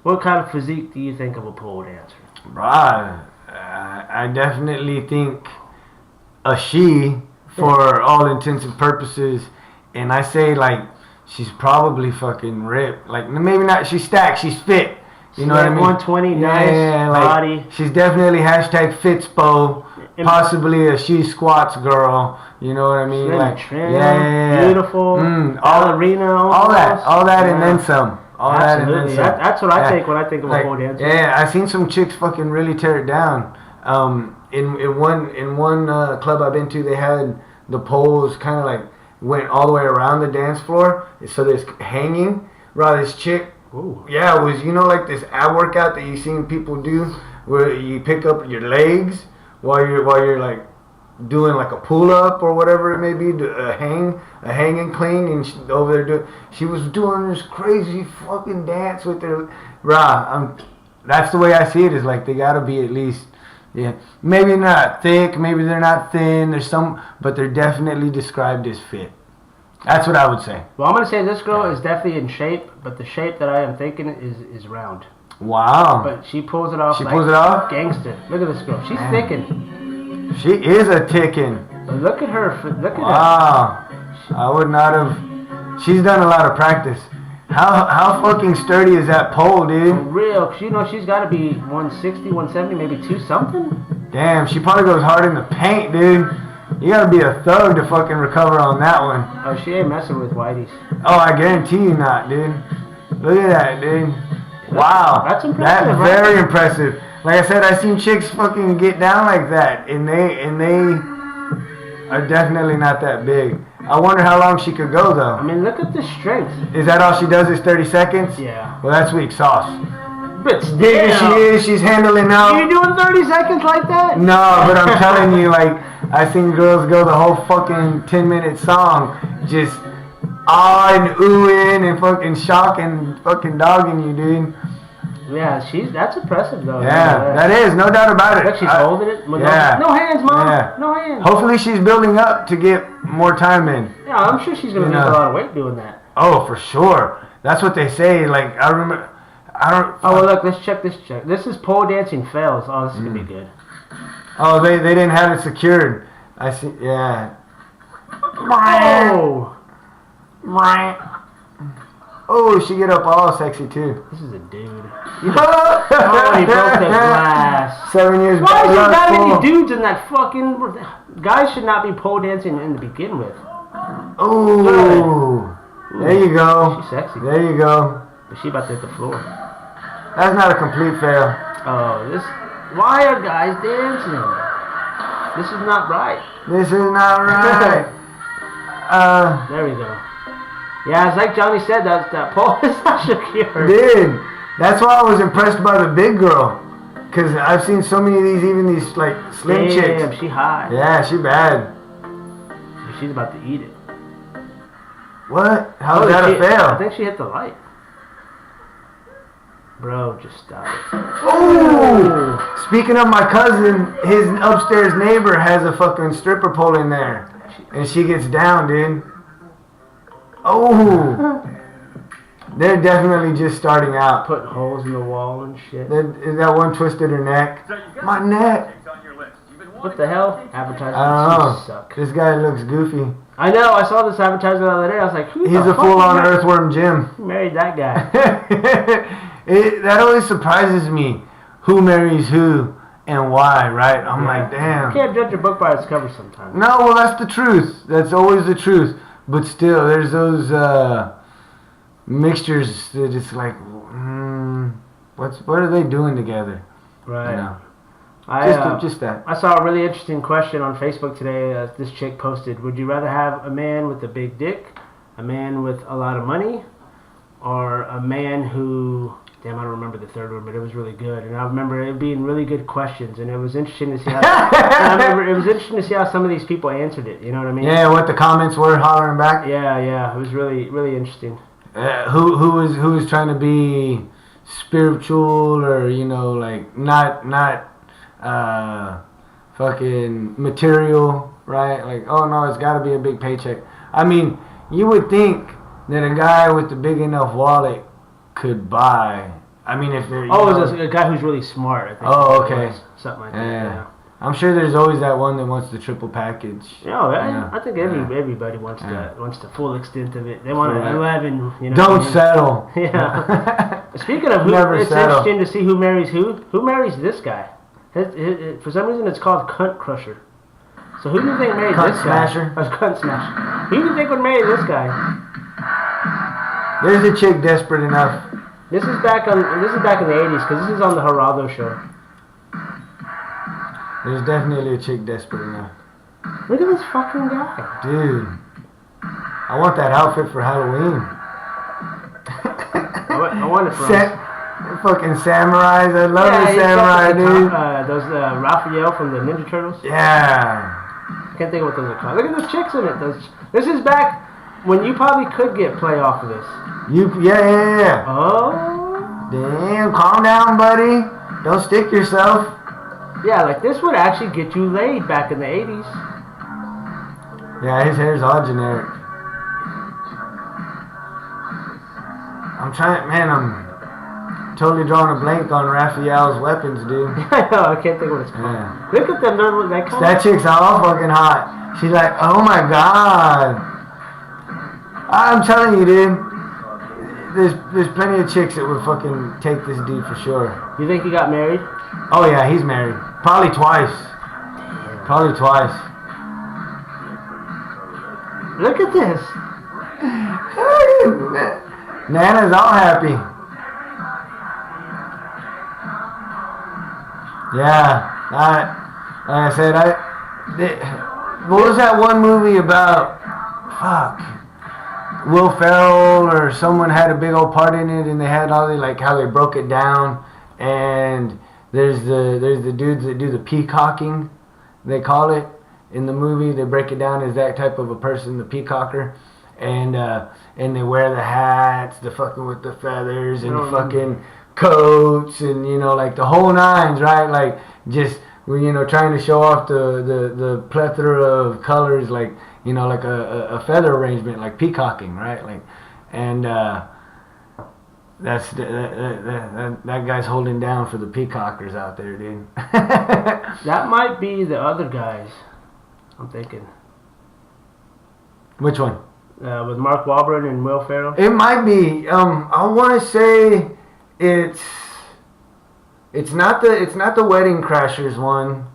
what kind of physique do you think of a pole dancer? I definitely think a she, for all intents and purposes, and I say like she's probably fucking ripped. Like maybe not. She's stacked. She's fit. You know what I mean? 120, nice body. She's definitely #Fitspo. Possibly a she squats girl. You know what I mean? Like trim, beautiful, ballerina, all that, and then some. Absolutely. That's what I think when I think of a pole dancer. Yeah, I've seen some chicks fucking really tear it down. In one club I've been to, they had the poles kind of like went all the way around the dance floor, so there's hanging. Right, this chick. Ooh. Yeah, it was like this ab workout that you seen people do, where you pick up your legs while you're like doing like a pull up or whatever it may be, a hang and clean, and over there she was doing this crazy fucking dance with her. That's the way I see it. Is like they gotta be at least, maybe not thick, maybe they're not thin. There's some, but they're definitely described as fit. That's what I would say. Well, I'm gonna say this girl is definitely in shape, but the shape that I am thinking is round. Wow. But she pulls it off. She pulls it off. Gangster. Look at this girl. She's thicking. She is a ticking. But look at her. Look at her. Wow. I would not have. She's done a lot of practice. How fucking sturdy is that pole, dude? For real. She's got to be 160, 170, maybe 2 something. Damn, she probably goes hard in the paint, dude. You gotta be a thug to fucking recover on that one. Oh, she ain't messing with whiteys. Oh, I guarantee you not, dude. Look at that, dude. Wow. That's impressive. That's very impressive. Like I said, I seen chicks fucking get down like that, and they are definitely not that big. I wonder how long she could go though. I mean, look at the strength. Is that all she does is 30 seconds? Yeah. Well, that's weak sauce. But Big as she is, she's handling out. You doing 30 seconds like that? No, but I'm telling you, like, I seen girls go the whole fucking 10-minute song just and oohing and fucking shocking, fucking dogging you, dude. Yeah, that's impressive though. Yeah, that is, no doubt about it. Look, she's holding it. Yeah. No hands, Mom. Yeah. No hands. Hopefully she's building up to get more time in. Yeah, I'm sure she's gonna lose a lot of weight doing that. Oh, for sure. That's what they say. Like, I remember. Oh, well, look, let's check this. This is pole dancing fails. Oh, this is gonna be good. Oh, they didn't have it secured. I see. Yeah. Oh. Oh, she get up all sexy too. This is a dude. Oh, he broke the glass. 7 years. Why is there that full. many dudes in that fucking... Guys should not be pole dancing in to begin with. Oh, there you go. She's sexy. There you go. But she about to hit the floor. That's not a complete fail. Oh, this... Why are guys dancing? This is not right. This is not right. There we go. Yeah, it's like Johnny said, that pole is not Shakira. Dude, that's why I was impressed by the big girl. Because I've seen so many of these, even these like slim chicks. Damn, she hot. Yeah, she bad. She's about to eat it. What? How is that a I fail? think she hit the light. Bro, just stop it. Oh! Speaking of my cousin, his upstairs neighbor has a fucking stripper pole in there. And she gets down, dude. Oh! They're definitely just starting out. Putting holes in the wall and shit. That one twisted her neck. My neck! What the hell? Advertising. I don't know. Suck. This guy looks goofy. I know, I saw this advertisement the other day. I was like, He's a full-on earthworm Jim. Who married that guy? That always surprises me. Who marries who and why, right? I'm like, damn. You can't judge a book by its cover sometimes. No, well, that's the truth. That's always the truth. But still, there's those mixtures that it's like, what are they doing together? Right. You know? Just that. I saw a really interesting question on Facebook today. This chick posted, would you rather have a man with a big dick, a man with a lot of money, or a man who... Damn, I don't remember the third one, but it was really good. And I remember it being really good questions, and it was interesting to see how... it was interesting to see how some of these people answered it, you know what I mean? Yeah, what the comments were hollering back? Yeah, it was really, really interesting. Who was trying to be spiritual or, you know, like, not fucking material, right? Like, oh no, it's got to be a big paycheck. I mean, you would think that a guy with a big enough wallet could buy. I mean, if they're... Oh, it's a guy who's really smart, I think. Oh, okay. Something like that, yeah. I'm sure there's always that one that wants the triple package. I think everybody wants the full extent of it. They want 11, you know. Don't settle. Yeah. Speaking of who, it's interesting to see who marries who. Who marries this guy? For some reason, it's called Cunt Crusher. So who do you think married this guy? Cunt Smasher. Who do you think would marry this guy? There's a chick desperate enough. This is back in the 80s because this is on the Geraldo show. There's definitely a chick desperate enough. Look at this fucking guy. Dude. I want that outfit for Halloween. I want it from... Fucking samurais. I love the samurai, dude. Those Raphael from the Ninja Turtles. Yeah. I can't think of what those are called. Look at those chicks in it. This is back when you probably could get play off of this. Yeah. Oh. Damn, calm down, buddy. Don't stick yourself. Yeah, like this would actually get you laid back in the 80s. Yeah, his hair's all generic. I'm totally drawing a blank on Raphael's weapons, dude. I know, I can't think what it's called. Yeah. Look at them, that chick's all fucking hot. She's like, oh my god. I'm telling you, dude. There's plenty of chicks that would fucking take this dude for sure. You think he got married? Oh yeah, he's married. Probably twice. Probably twice. Look at this. Nana's all happy. Yeah. Like I said, what was that one movie about? Fuck. Will Ferrell or someone had a big old part in it, and they had all how they broke it down. And there's the dudes that do the peacocking, they call it in the movie. They break it down as that type of a person, the peacocker, and they wear the hats, the fucking with the feathers and the fucking coats, and you know, like the whole nines, right? Like just trying to show off the plethora of colors, like you know, like a feather arrangement, like peacocking, right? Like, and that's that guy's holding down for the peacockers out there, dude. That might be the other guys. I'm thinking. Which one? with Mark Wahlberg and Will Ferrell? It might be. I want to say it's not the Wedding Crashers one.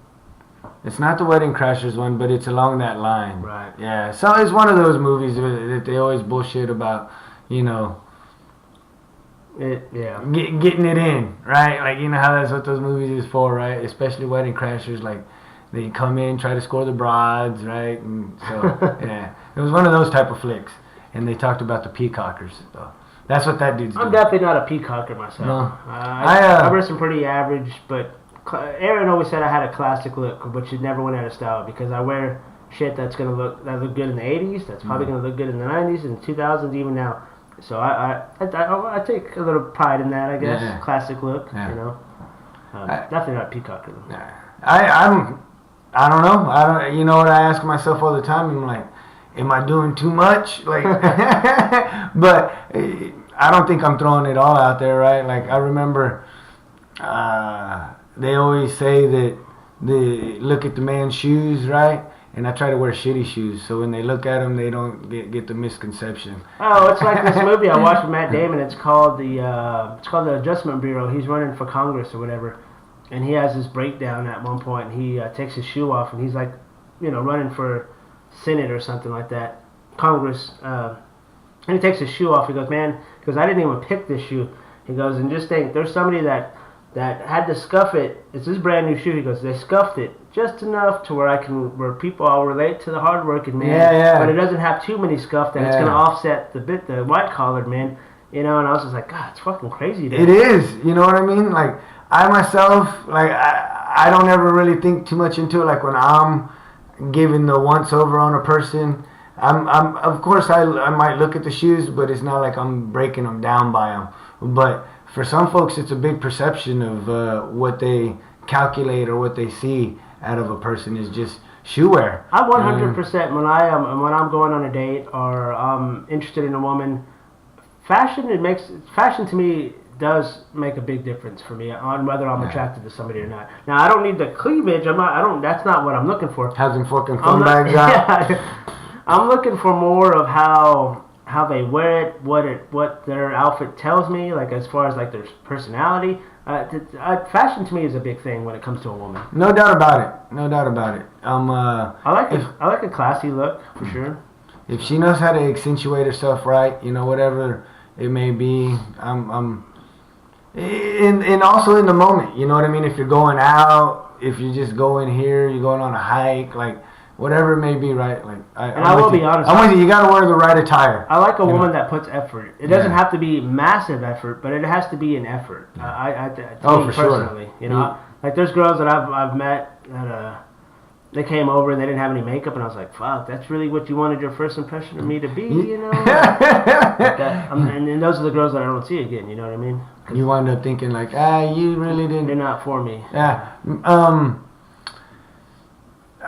It's not the Wedding Crashers one, but it's along that line. Right. Yeah. So it's one of those movies that they always bullshit about, you know. Yeah. Getting it in, right? Like, you know how that's what those movies is for, right? Especially Wedding Crashers, like they come in, try to score the broads, right? And so yeah, it was one of those type of flicks. And they talked about the peacockers. So that's what that dude's doing. I'm definitely not a peacocker myself. No. I wear some pretty average, but Aaron always said I had a classic look, which never went out of style because I wear shit that look good in the 80s, that's probably gonna look good in the 90s and 2000s, even now. So I take a little pride in that, I guess. Yeah. Classic look, Yeah. you know. Definitely not a peacocker. I don't know. You know what I ask myself all the time? I'm like, am I doing too much? Like, but I don't think I'm throwing it all out there, right? Like I remember, they always say that they look at the man's shoes, right? And I try to wear shitty shoes, so when they look at them, they don't get the misconception. Oh, it's like this movie I watched with Matt Damon. It's called the Adjustment Bureau. He's running for Congress or whatever, and he has this breakdown at one point. And he takes his shoe off, and he's like, you know, running for Senate or something like that, Congress. And he takes his shoe off. He goes, man, because I didn't even pick this shoe. He goes, and just think, there's somebody that had to scuff it. It's this brand new shoe. He goes, they scuffed it just enough to where people all relate to the hardworking man. Yeah. But it doesn't have too many scuff that it's gonna offset the white collared man. You know, and I was just like, God, it's fucking crazy. Dude. It is. You know what I mean? Like I myself, like I don't ever really think too much into it. Like when I'm giving the once over on a person, I'm of course I might look at the shoes, but it's not like I'm breaking them down by them. But for some folks, it's a big perception of what they calculate or what they see out of a person is just shoe wear. I 100% when I'm going on a date or I'm interested in a woman, fashion to me does make a big difference for me on whether I'm attracted to somebody or not. Now I don't need the cleavage. That's not what I'm looking for. Has them fucking phone bags out. Yeah, I'm looking for more of how they wear it, what their outfit tells me, like as far as like their personality. Fashion to me is a big thing when it comes to a woman. No doubt about it. I like a classy look for sure. If she knows how to accentuate herself right, you know, whatever it may be, and also in the moment, you know what I mean. If you're going out, if you're just going here, you're going on a hike, like. Whatever it may be, right? Like, I will be honest. I'm with you. You got to wear the right attire. I like a woman that puts effort. It doesn't have to be massive effort, but it has to be an effort. For personally, sure. You know, like there's girls that I've met that they came over and they didn't have any makeup, and I was like, fuck, that's really what you wanted your first impression of me to be, you know? Like that. And those are the girls that I don't see again. You know what I mean? You wind up thinking like, you really didn't. They're not for me. Yeah.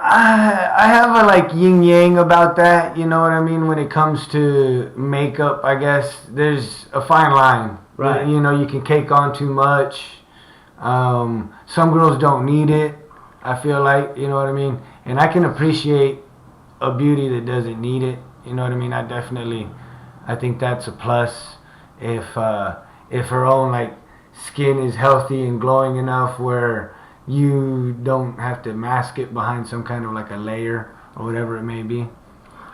I have a like yin yang about that, you know what I mean, when it comes to makeup. I guess there's a fine line, right? You know, you can cake on too much. Some girls don't need it, I feel like, you know what I mean, and I can appreciate a beauty that doesn't need it, you know what I mean. I think that's a plus if her own like skin is healthy and glowing enough where you don't have to mask it behind some kind of like a layer or whatever it may be.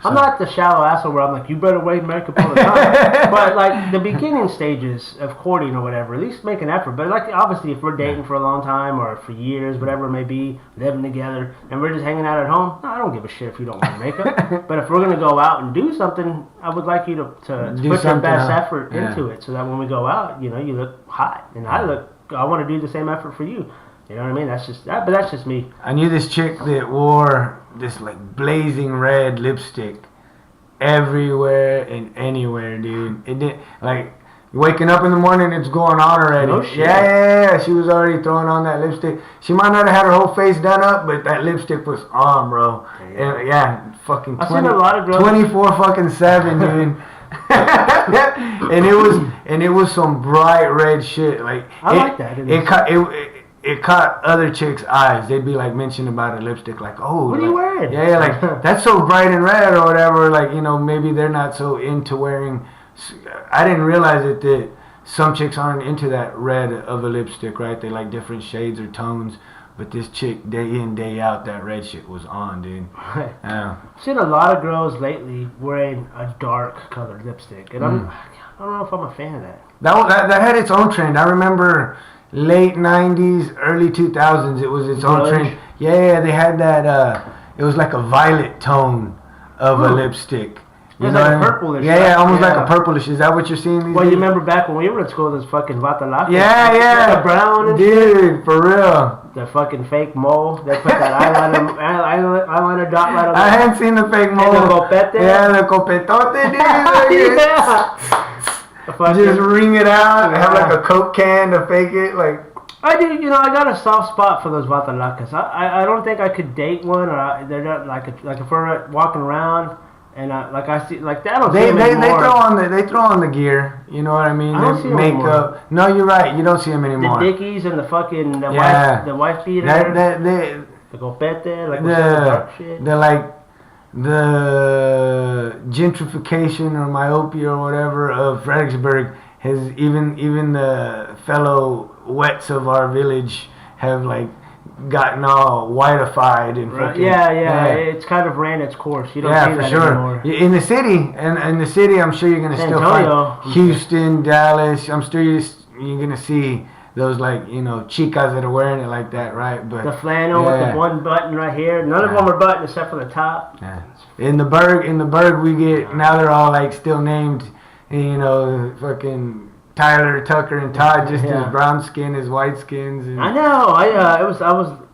So. I'm not the shallow asshole where I'm like, you better wear makeup all the time. But like the beginning stages of courting or whatever, at least make an effort. But like obviously if we're dating for a long time or for years, whatever it may be, living together, and we're just hanging out at home, no, I don't give a shit if you don't wear makeup. But if we're going to go out and do something, I would like you to put your best effort into it so that when we go out, you know, you look hot. And I want to do the same effort for you. You know what I mean? That's just me. I knew this chick that wore this like blazing red lipstick everywhere and anywhere, dude. It did like waking up in the morning, it's going on already. Oh shit. Yeah. She was already throwing on that lipstick. She might not have had her whole face done up, but that lipstick was on, bro. Yeah. And fucking 24 fucking 7, dude. and it was some bright red shit. Like I like that. it caught other chicks' eyes. They'd be like mentioning about a lipstick, like, oh, What are you wearing? Yeah, like that's so bright and red or whatever. Like, you know, maybe they're not so into wearing. I didn't realize it that some chicks aren't into that red of a lipstick, right? They like different shades or tones. But this chick, day in, day out, that red shit was on, dude. Right. Yeah. I've seen a lot of girls lately wearing a dark colored lipstick, and I don't know if I'm a fan of that. That had its own trend. I remember late 90s, early 2000s, it was its own trend. Yeah, they had that, it was like a violet tone of a lipstick. You It's know like what I mean? purplish. Yeah, almost like Yeah. a purplish. Is that what you're seeing these Well, days? you remember back when we were in school, those fucking Vatalaka? Yeah. The brown and dude, for real. the fucking fake mole. They put that eyeliner dot right on I hadn't seen the fake mole. And the copete. Yeah, the copetote, dude. The fucking- Just ring it out. Have like a Coke can to fake it. Like, I do, you know, I got a soft spot for those Vatalakas. I don't think I could date one, or they're not like if we're walking around and like I see like that. I don't see they them anymore. they throw on the gear. You know what I mean? I don't see 'em anymore. Makeup. No, you're right. You don't see them The anymore. Dickies and the fucking Yeah. wife beater, the copete, like what's the dark shit. the like the gentrification or myopia or whatever of Fredericksburg has even the fellow wets of our village have like gotten all whiteified and Right. fucking Yeah, it's kind of ran its course. You don't see for that sure. anymore. In the city, and in the city, I'm sure you're gonna San still Antonio. find Houston, Dallas. I'm sure you're gonna see those like chicas that are wearing it like that, right? But The flannel with the one button right here. None of them are buttoned except for the top. Yeah. In the Berg, we get now they're all like still named, fucking Tyler, Tucker, and Todd, just Yeah. as brown skin as white skins. And I know. I was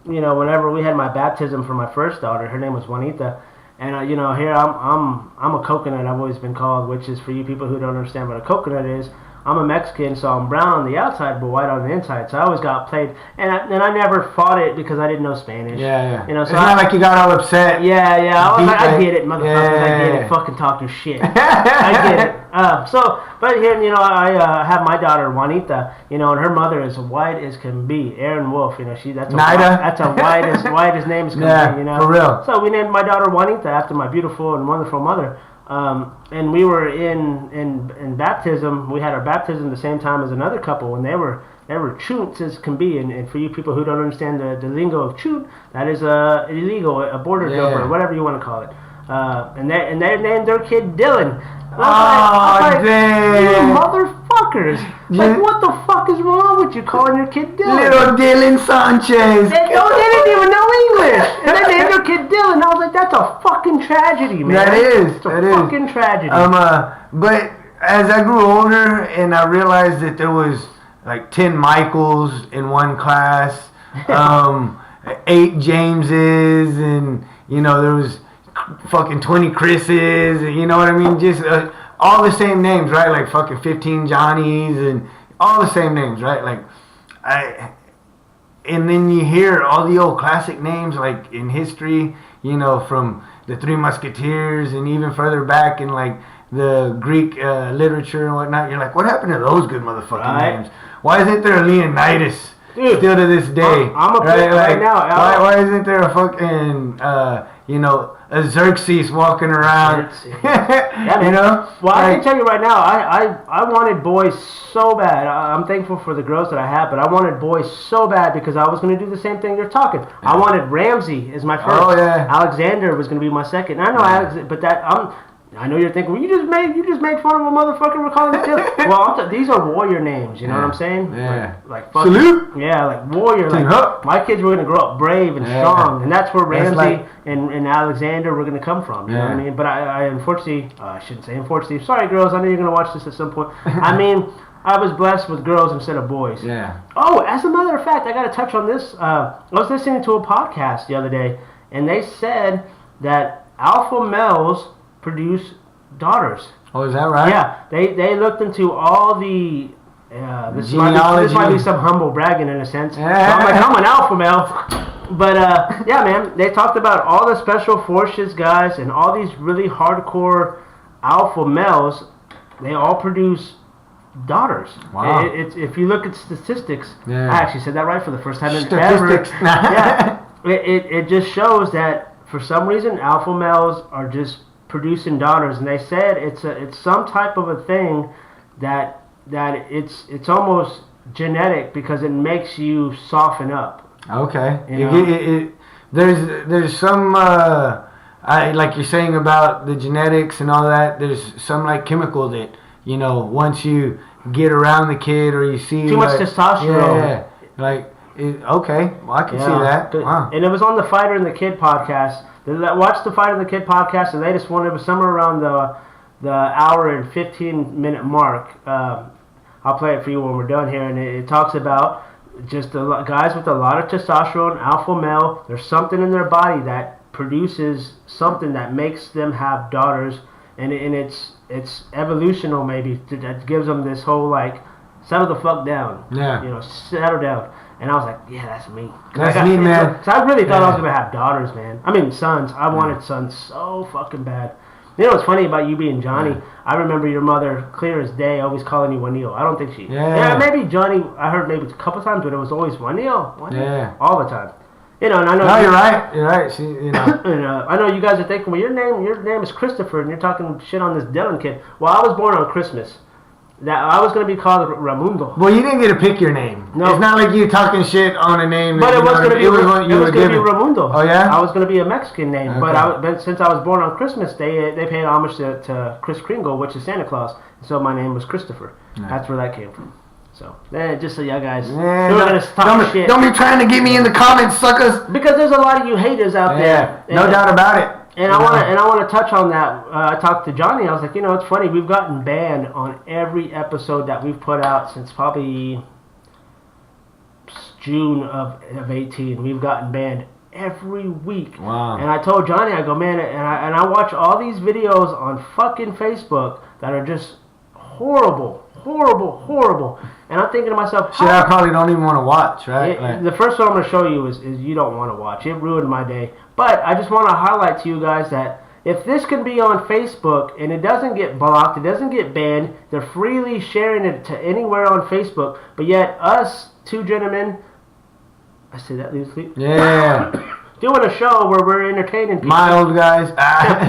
whenever we had my baptism for my first daughter, her name was Juanita, and here I'm a coconut. I've always been called, which is for you people who don't understand what a coconut is. I'm a Mexican, so I'm brown on the outside but white on the inside. So I always got played, and I never fought it because I didn't know Spanish. yeah. So It's not like you got all upset. Yeah. I was like, I get it, motherfuckers. I get Yeah. it. Fucking talking shit. I get it. But here, I have my daughter Juanita, and her mother is white as can be. Erin Wolf, that's a white as name as can be, for real. So we named my daughter Juanita after my beautiful and wonderful mother. And we were in baptism. We had our baptism the same time as another couple, and they were choots as can be. And for you people who don't understand the lingo of choot, that is illegal, a border jumper, whatever you want to call it. And they named their kid Dylan. Oh, damn! You motherfuckers! Like, what the fuck is wrong with you calling your kid Dylan? Little Dylan Sanchez. They didn't even know English, and they named their kid Dylan. I was like, that's a fucking tragedy, man. That is. It's a fucking tragedy. But as I grew older and I realized that there was like 10 Michaels in one class, 8 Jameses, and there was fucking 20 Chris's, and you know what I mean? Just all the same names, right? Like fucking 15 Johnnies and all the same names, right? Like and then you hear all the old classic names like in history, from the Three Musketeers and even further back in like the Greek literature and whatnot. You're like, what happened to those good motherfucking names? Why isn't there a Leonidas still to this day? I'm a pick right now. Why isn't there a fucking a Xerxes walking around? Well, I can tell you right now, I wanted boys so bad. I'm thankful for the girls that I have, but I wanted boys so bad because I was going to do the same thing you're talking. I wanted Ramsey as my first. Oh, yeah. Alexander was going to be my second. And I know I know you're thinking, well, you just made fun of a motherfucker. We're calling it Dylan. Well, these are warrior names. You know what I'm saying? Yeah. Like fucking, Salute. Yeah, like warrior. Like my kids were gonna grow up brave and strong, and that's where Ramsey and Alexander were gonna come from. You know what I mean? But I unfortunately, I shouldn't say unfortunately. Sorry, girls. I know you're gonna watch this at some point. I mean, I was blessed with girls instead of boys. Yeah. Oh, as a matter of fact, I got to touch on this. I was listening to a podcast the other day, and they said that alpha males produce daughters. Oh, is that right? Yeah, they looked into all the this genealogy. might be some humble bragging in a sense. So I'm like, I'm an alpha male. But yeah, man, they talked about all the special forces guys and all these really hardcore alpha males. They all produce daughters. Wow. It's if you look at statistics, Yeah. I actually said that right for the first time in Statistics. ever. Yeah. It just shows that for some reason alpha males are just producing daughters, and they said it's some type of a thing that it's almost genetic because it makes you soften up. Okay. You know? There's some like you're saying about the genetics and all that. There's some like chemical that once you get around the kid or you see Too much testosterone. Yeah. Like okay, well, I can see that. Wow. And it was on the Fighter and the Kid podcast. Watch the Fighter and the Kid podcast, and they just wanted it was somewhere around the hour and 15-minute mark. I'll play it for you when we're done here, and it talks about just guys with a lot of testosterone, alpha male. There's something in their body that produces something that makes them have daughters, and it's evolutional maybe that gives them this whole like settle the fuck down. Yeah. Settle down. And I was like, yeah, that's me. That's me, man. So I really thought I was gonna have daughters, man. I mean, sons. I wanted sons so fucking bad. You know what's funny about you being Johnny? Yeah. I remember your mother, clear as day, always calling you Juanillo. I don't think she... Yeah, maybe Johnny, I heard maybe a couple times, but it was always Juanillo. Yeah. All the time. And I know... No, you're right. You're right. She, and, I know you guys are thinking, well, your name is Christopher, and you're talking shit on this Dylan kid. Well, I was born on Christmas. That I was going to be called Raimundo. Well, you didn't get to pick your name. No. It's not like you talking shit on a name. But it was going to be Raimundo. Oh, yeah? I was going to be a Mexican name. Okay. But since I was born on Christmas Day, they paid homage to Kris Kringle, which is Santa Claus. So my name was Christopher. Yeah. That's where that came from. So, just so y'all guys don't be trying to get me in the comments, suckers. Because there's a lot of you haters out there. No doubt about it. And I want to touch on that. I talked to Johnny. I was like, it's funny. We've gotten banned on every episode that we've put out since probably June of 18. We've gotten banned every week. Wow. And I told Johnny, I go, man, and I watch all these videos on fucking Facebook that are just horrible. And I'm thinking to myself, shit, I probably don't even want to watch, right? The first one I'm going to show you is you don't want to watch. It ruined my day. But I just want to highlight to you guys that if this can be on Facebook and it doesn't get blocked, it doesn't get banned, they're freely sharing it to anywhere on Facebook, but yet us two gentlemen, I say that loosely. Yeah. Doing a show where we're entertaining people. My old guys.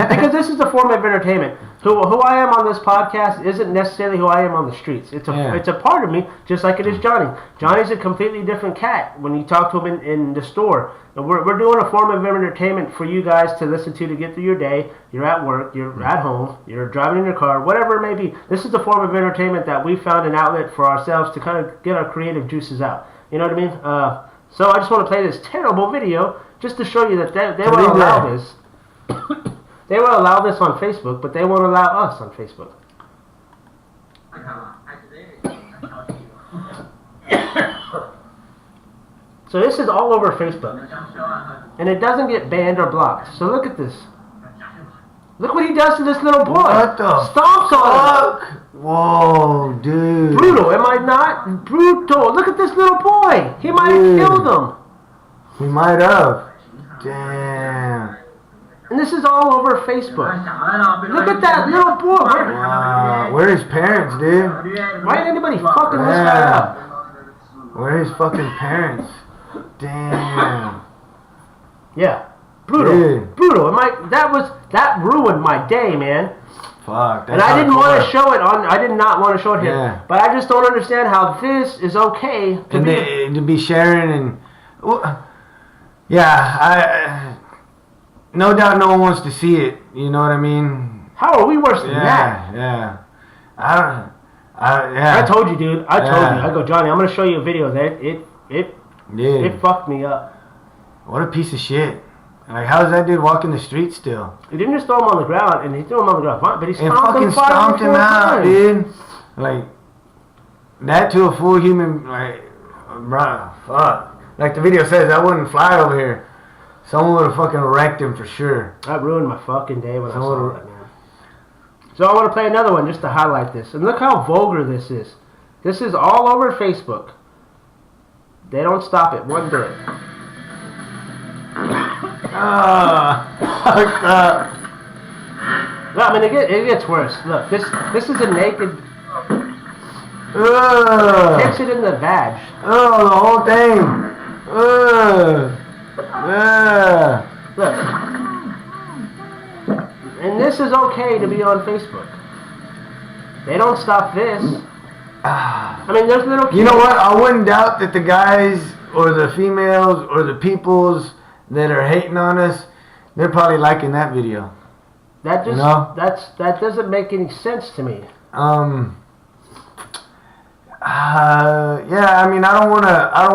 Because this is a form of entertainment. Who I am on this podcast isn't necessarily who I am on the streets. It's a part of me, just like it is Johnny. Johnny's a completely different cat when you talk to him in the store. And we're doing a form of entertainment for you guys to listen to get through your day. You're at work, you're at home, you're driving in your car, whatever it may be. This is the form of entertainment that we found an outlet for ourselves to kind of get our creative juices out. You know what I mean? So I just want to play this terrible video just to show you that they will allow this. They will allow this on Facebook, but they won't allow us on Facebook. So this is all over Facebook. And it doesn't get banned or blocked. So look at this. Look what he does to this little boy. What the Stomps on him. Whoa, dude. Brutal, am I not? Brutal. Look at this little boy. He might have killed him. He might have. Damn. And this is all over Facebook. Look at that little boy. Wow. Where are his parents, dude? Why ain't anybody fucking this guy up? Where are his fucking parents? Damn. Yeah. Brutal. Dude. Brutal. That ruined my day, man. Fuck. And I didn't want to show it I did not want to show it here. Yeah. But I just don't understand how this is okay to be sharing and no doubt no one wants to see it. You know what I mean? How are we worse than that? Yeah. I told you, dude. I told you. I go, Johnny, I'm gonna show you a video that it fucked me up. What a piece of shit. Like, how does that dude walk in the street still? He didn't just throw him on the ground, and he threw him on the ground, but he stomped him out, dude. Like, that to a full human, like, bruh, fuck. Like the video says, that wouldn't fly over here. Someone would have fucking wrecked him for sure. That ruined my fucking day when I saw that, man. So I want to play another one just to highlight this. And look how vulgar this is. This is all over Facebook. They don't stop it one bit. I mean, it gets worse. Look, this is a naked... Fix it in the vag. Oh, the whole thing. Look. And this is okay to be on Facebook. They don't stop this. I mean, there's little kids. You know what? I wouldn't doubt that the guys or the females or the peoples that are hating on us, they're probably liking that video. That just that doesn't make any sense to me. Yeah, I mean, I don't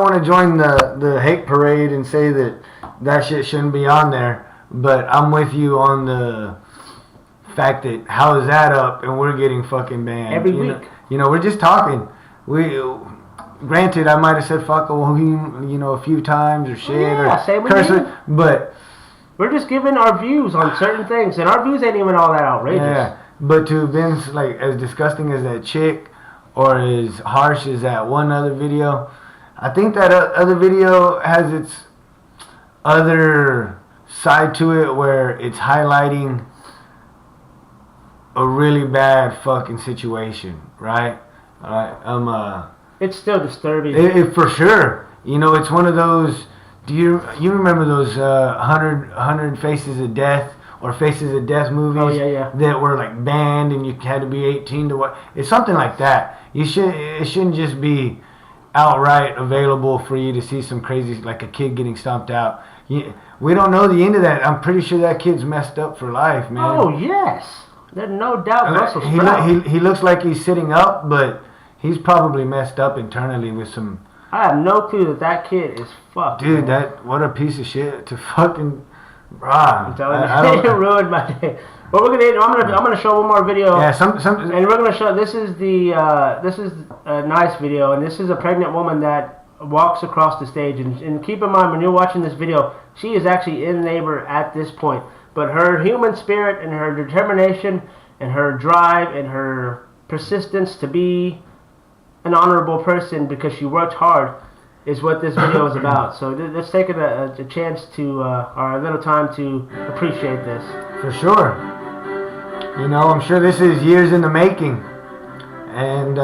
wanna join the hate parade and say that shit shouldn't be on there, but I'm with you on the fact that how is that up and we're getting fucking banned every week. You know, we're just talking. Granted, I might have said fuck a few times or shit or curse, but we're just giving our views on certain things, and our views ain't even all that outrageous. Yeah, but to have been like as disgusting as that chick or as harsh as that one other video, I think that other video has its other side to it where it's highlighting a really bad fucking situation, right? It's still disturbing. It for sure. You know, it's one of those. Do you remember those 100 Faces of Death or Faces of Death movies? Oh, yeah. That were like banned and you had to be 18 to what? It's something like that. It shouldn't just be outright available for you to see some crazy, like a kid getting stomped out. We don't know the end of that. I'm pretty sure that kid's messed up for life, man. Oh yes, there's no doubt. Russell he looks like he's sitting up, but he's probably messed up internally with some. I have no clue that kid is fucked. Dude, what a piece of shit to fucking. I'm telling you, it ruined my day. What we're gonna do? I'm gonna show one more video. Yeah, and we're gonna show. This is a nice video, and this is a pregnant woman that walks across the stage. And keep in mind when you're watching this video, she is actually in labor at this point. But her human spirit and her determination and her drive and her persistence to be an honorable person because she worked hard is what this video is about. So let's take a chance to, or a little time to appreciate this. For sure. You know, I'm sure this is years in the making. And,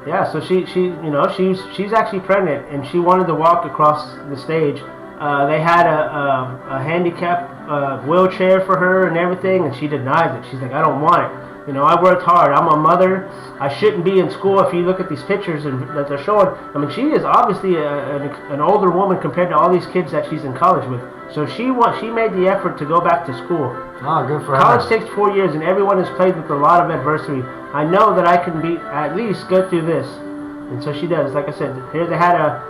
yeah, so she's actually pregnant and she wanted to walk across the stage. They had a handicap wheelchair for her and everything, and she denies it. She's like, I don't want it. You know, I worked hard. I'm a mother. I shouldn't be in school. If you look at these pictures that they're showing, I mean, she is obviously an older woman compared to all these kids that she's in college with. So she made the effort to go back to school. Oh, good for her. College takes 4 years, and everyone has played with a lot of adversity. I know that I can at least go through this, and so she does. Like I said, here they had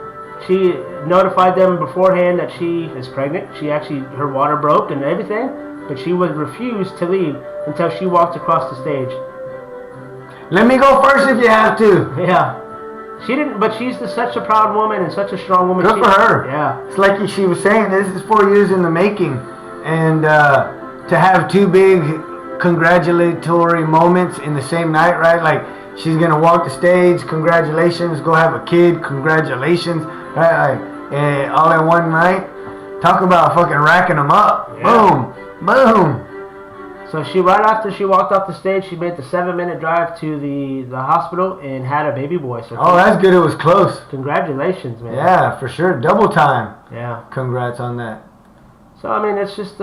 she notified them beforehand that she is pregnant. Her water broke and everything, but she would refuse to leave until she walked across the stage. Let me go first if you have to. Yeah. She didn't, but she's such a proud woman and such a strong woman. Good for her. Yeah. It's like she was saying, this is 4 years in the making. And to have two big congratulatory moments in the same night, right? Like, she's going to walk the stage, congratulations, go have a kid, congratulations, right? Like, all in one night. Talk about fucking racking them up. Yeah. Boom. Boom. So right after she walked off the stage, she made the 7-minute drive to the hospital and had a baby boy. So that's good. It was close. Congratulations, man. Yeah, for sure. Double time. Yeah. Congrats on that. So I mean, it's just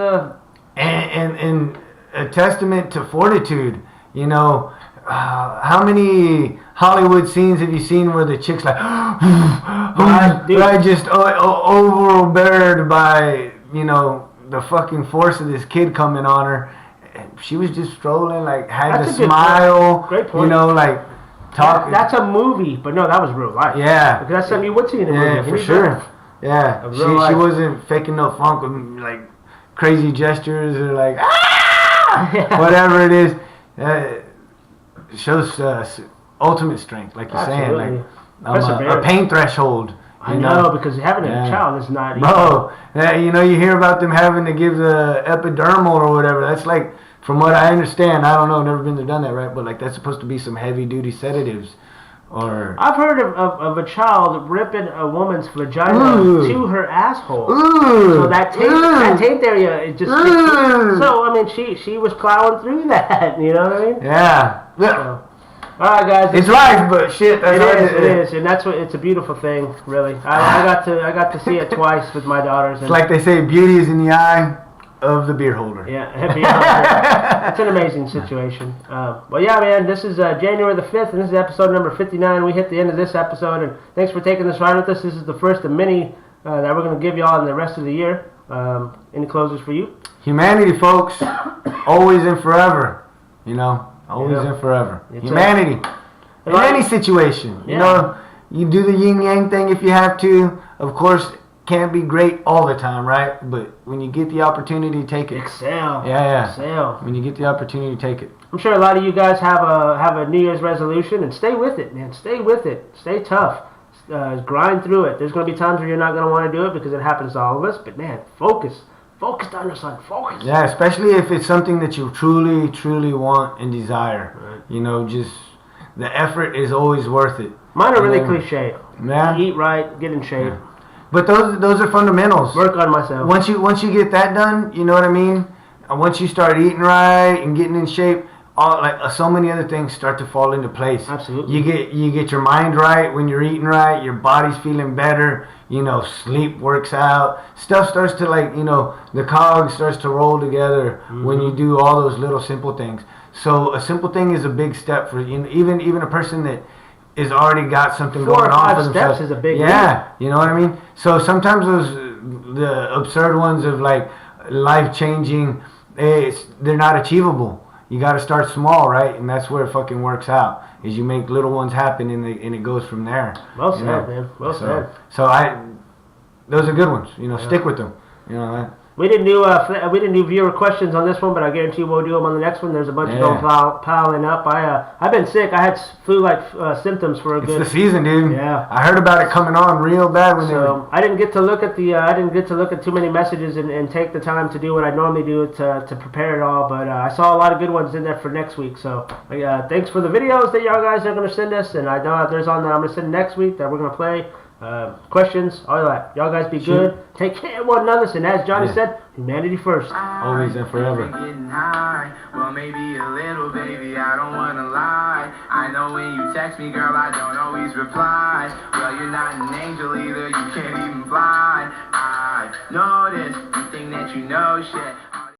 and a testament to fortitude. You know, how many Hollywood scenes have you seen where the chick's like, just overbeared by the fucking force of this kid coming on her. She was just strolling, like, had to smile. Great point. Like, talk. That's a movie, but no, that was real life. Yeah. Because that's something you would see in a movie. Yeah, for sure. Yeah. She wasn't faking no funk with, like, crazy gestures or, like, whatever it is. It shows ultimate strength, like you're saying. Like, a pain threshold. I know, because having a child is not easy. Bro, you hear about them having to give the epidermal or whatever. That's like, from what I understand, I don't know, never been there, done that, right? But like, that's supposed to be some heavy-duty sedatives. Or I've heard of a child ripping a woman's vagina to her asshole. So that taint area, it just so I mean, she was plowing through that. You know what I mean? Yeah. So, All right, guys. It's life, but shit, that's how It is, and that's what. It's a beautiful thing, really. I got to see it twice with my daughters. And it's like they say, beauty is in the eye of the beer holder. Yeah, it's an amazing situation. Well, yeah, man, this is January the 5th, and this is episode number 59. We hit the end of this episode, and thanks for taking this ride with us. This is the first of many that we're going to give y'all in the rest of the year. Any closers for you? Humanity, folks. Always and forever. You know, always and forever. It's Humanity. In any situation. You know, you do the yin-yang thing if you have to. Of course, can't be great all the time, right? But when you get the opportunity, take it. Excel. Yeah. Excel. When you get the opportunity, take it. I'm sure a lot of you guys have a New Year's resolution, and stay with it, man. Stay with it. Stay tough. Grind through it. There's going to be times where you're not going to want to do it because it happens to all of us. But man, focus. Focus, Dinosaur. Focus. Yeah, especially if it's something that you truly, truly want and desire. Right. You know, just the effort is always worth it. Mine are really cliche. Yeah. Eat right, get in shape. Yeah. But those are fundamentals. Work on myself. Once you get that done, you know what I mean? And once you start eating right and getting in shape, so many other things start to fall into place. Absolutely. You get your mind right when you're eating right, your body's feeling better, you know, sleep works out. Stuff starts to the cog starts to roll together when you do all those little simple things. So a simple thing is a big step for even a person that is already got something 4 going or on 5 for themselves. steps is a big you know what I mean? So sometimes the absurd ones of like life changing, they're not achievable. You got to start small, right? And that's where it fucking works out. Is you make little ones happen and it goes from there. Well said, man. Well said. So those are good ones. You know, stick with them. You know. We didn't do viewer questions on this one, but I guarantee we'll do them on the next one. There's a bunch of them piling up. I've been sick. I had flu-like symptoms for a good. It's the season, dude. Yeah. I heard about it coming on real bad when I didn't get to look at too many messages and take the time to do what I normally do to prepare it all. But I saw a lot of good ones in there for next week. So thanks for the videos that y'all guys are gonna send us, and I know there's on that I'm gonna send next week that we're gonna play. Questions, all that. Y'all guys be good. Take care of one another. And as Johnny said, humanity first. Always and forever. Getting high. Well, maybe a little, baby. I don't wanna lie. I know when you text me, girl, I don't always reply. Well, you're not an angel either. You can't even fly. I know this. You think that you know shit.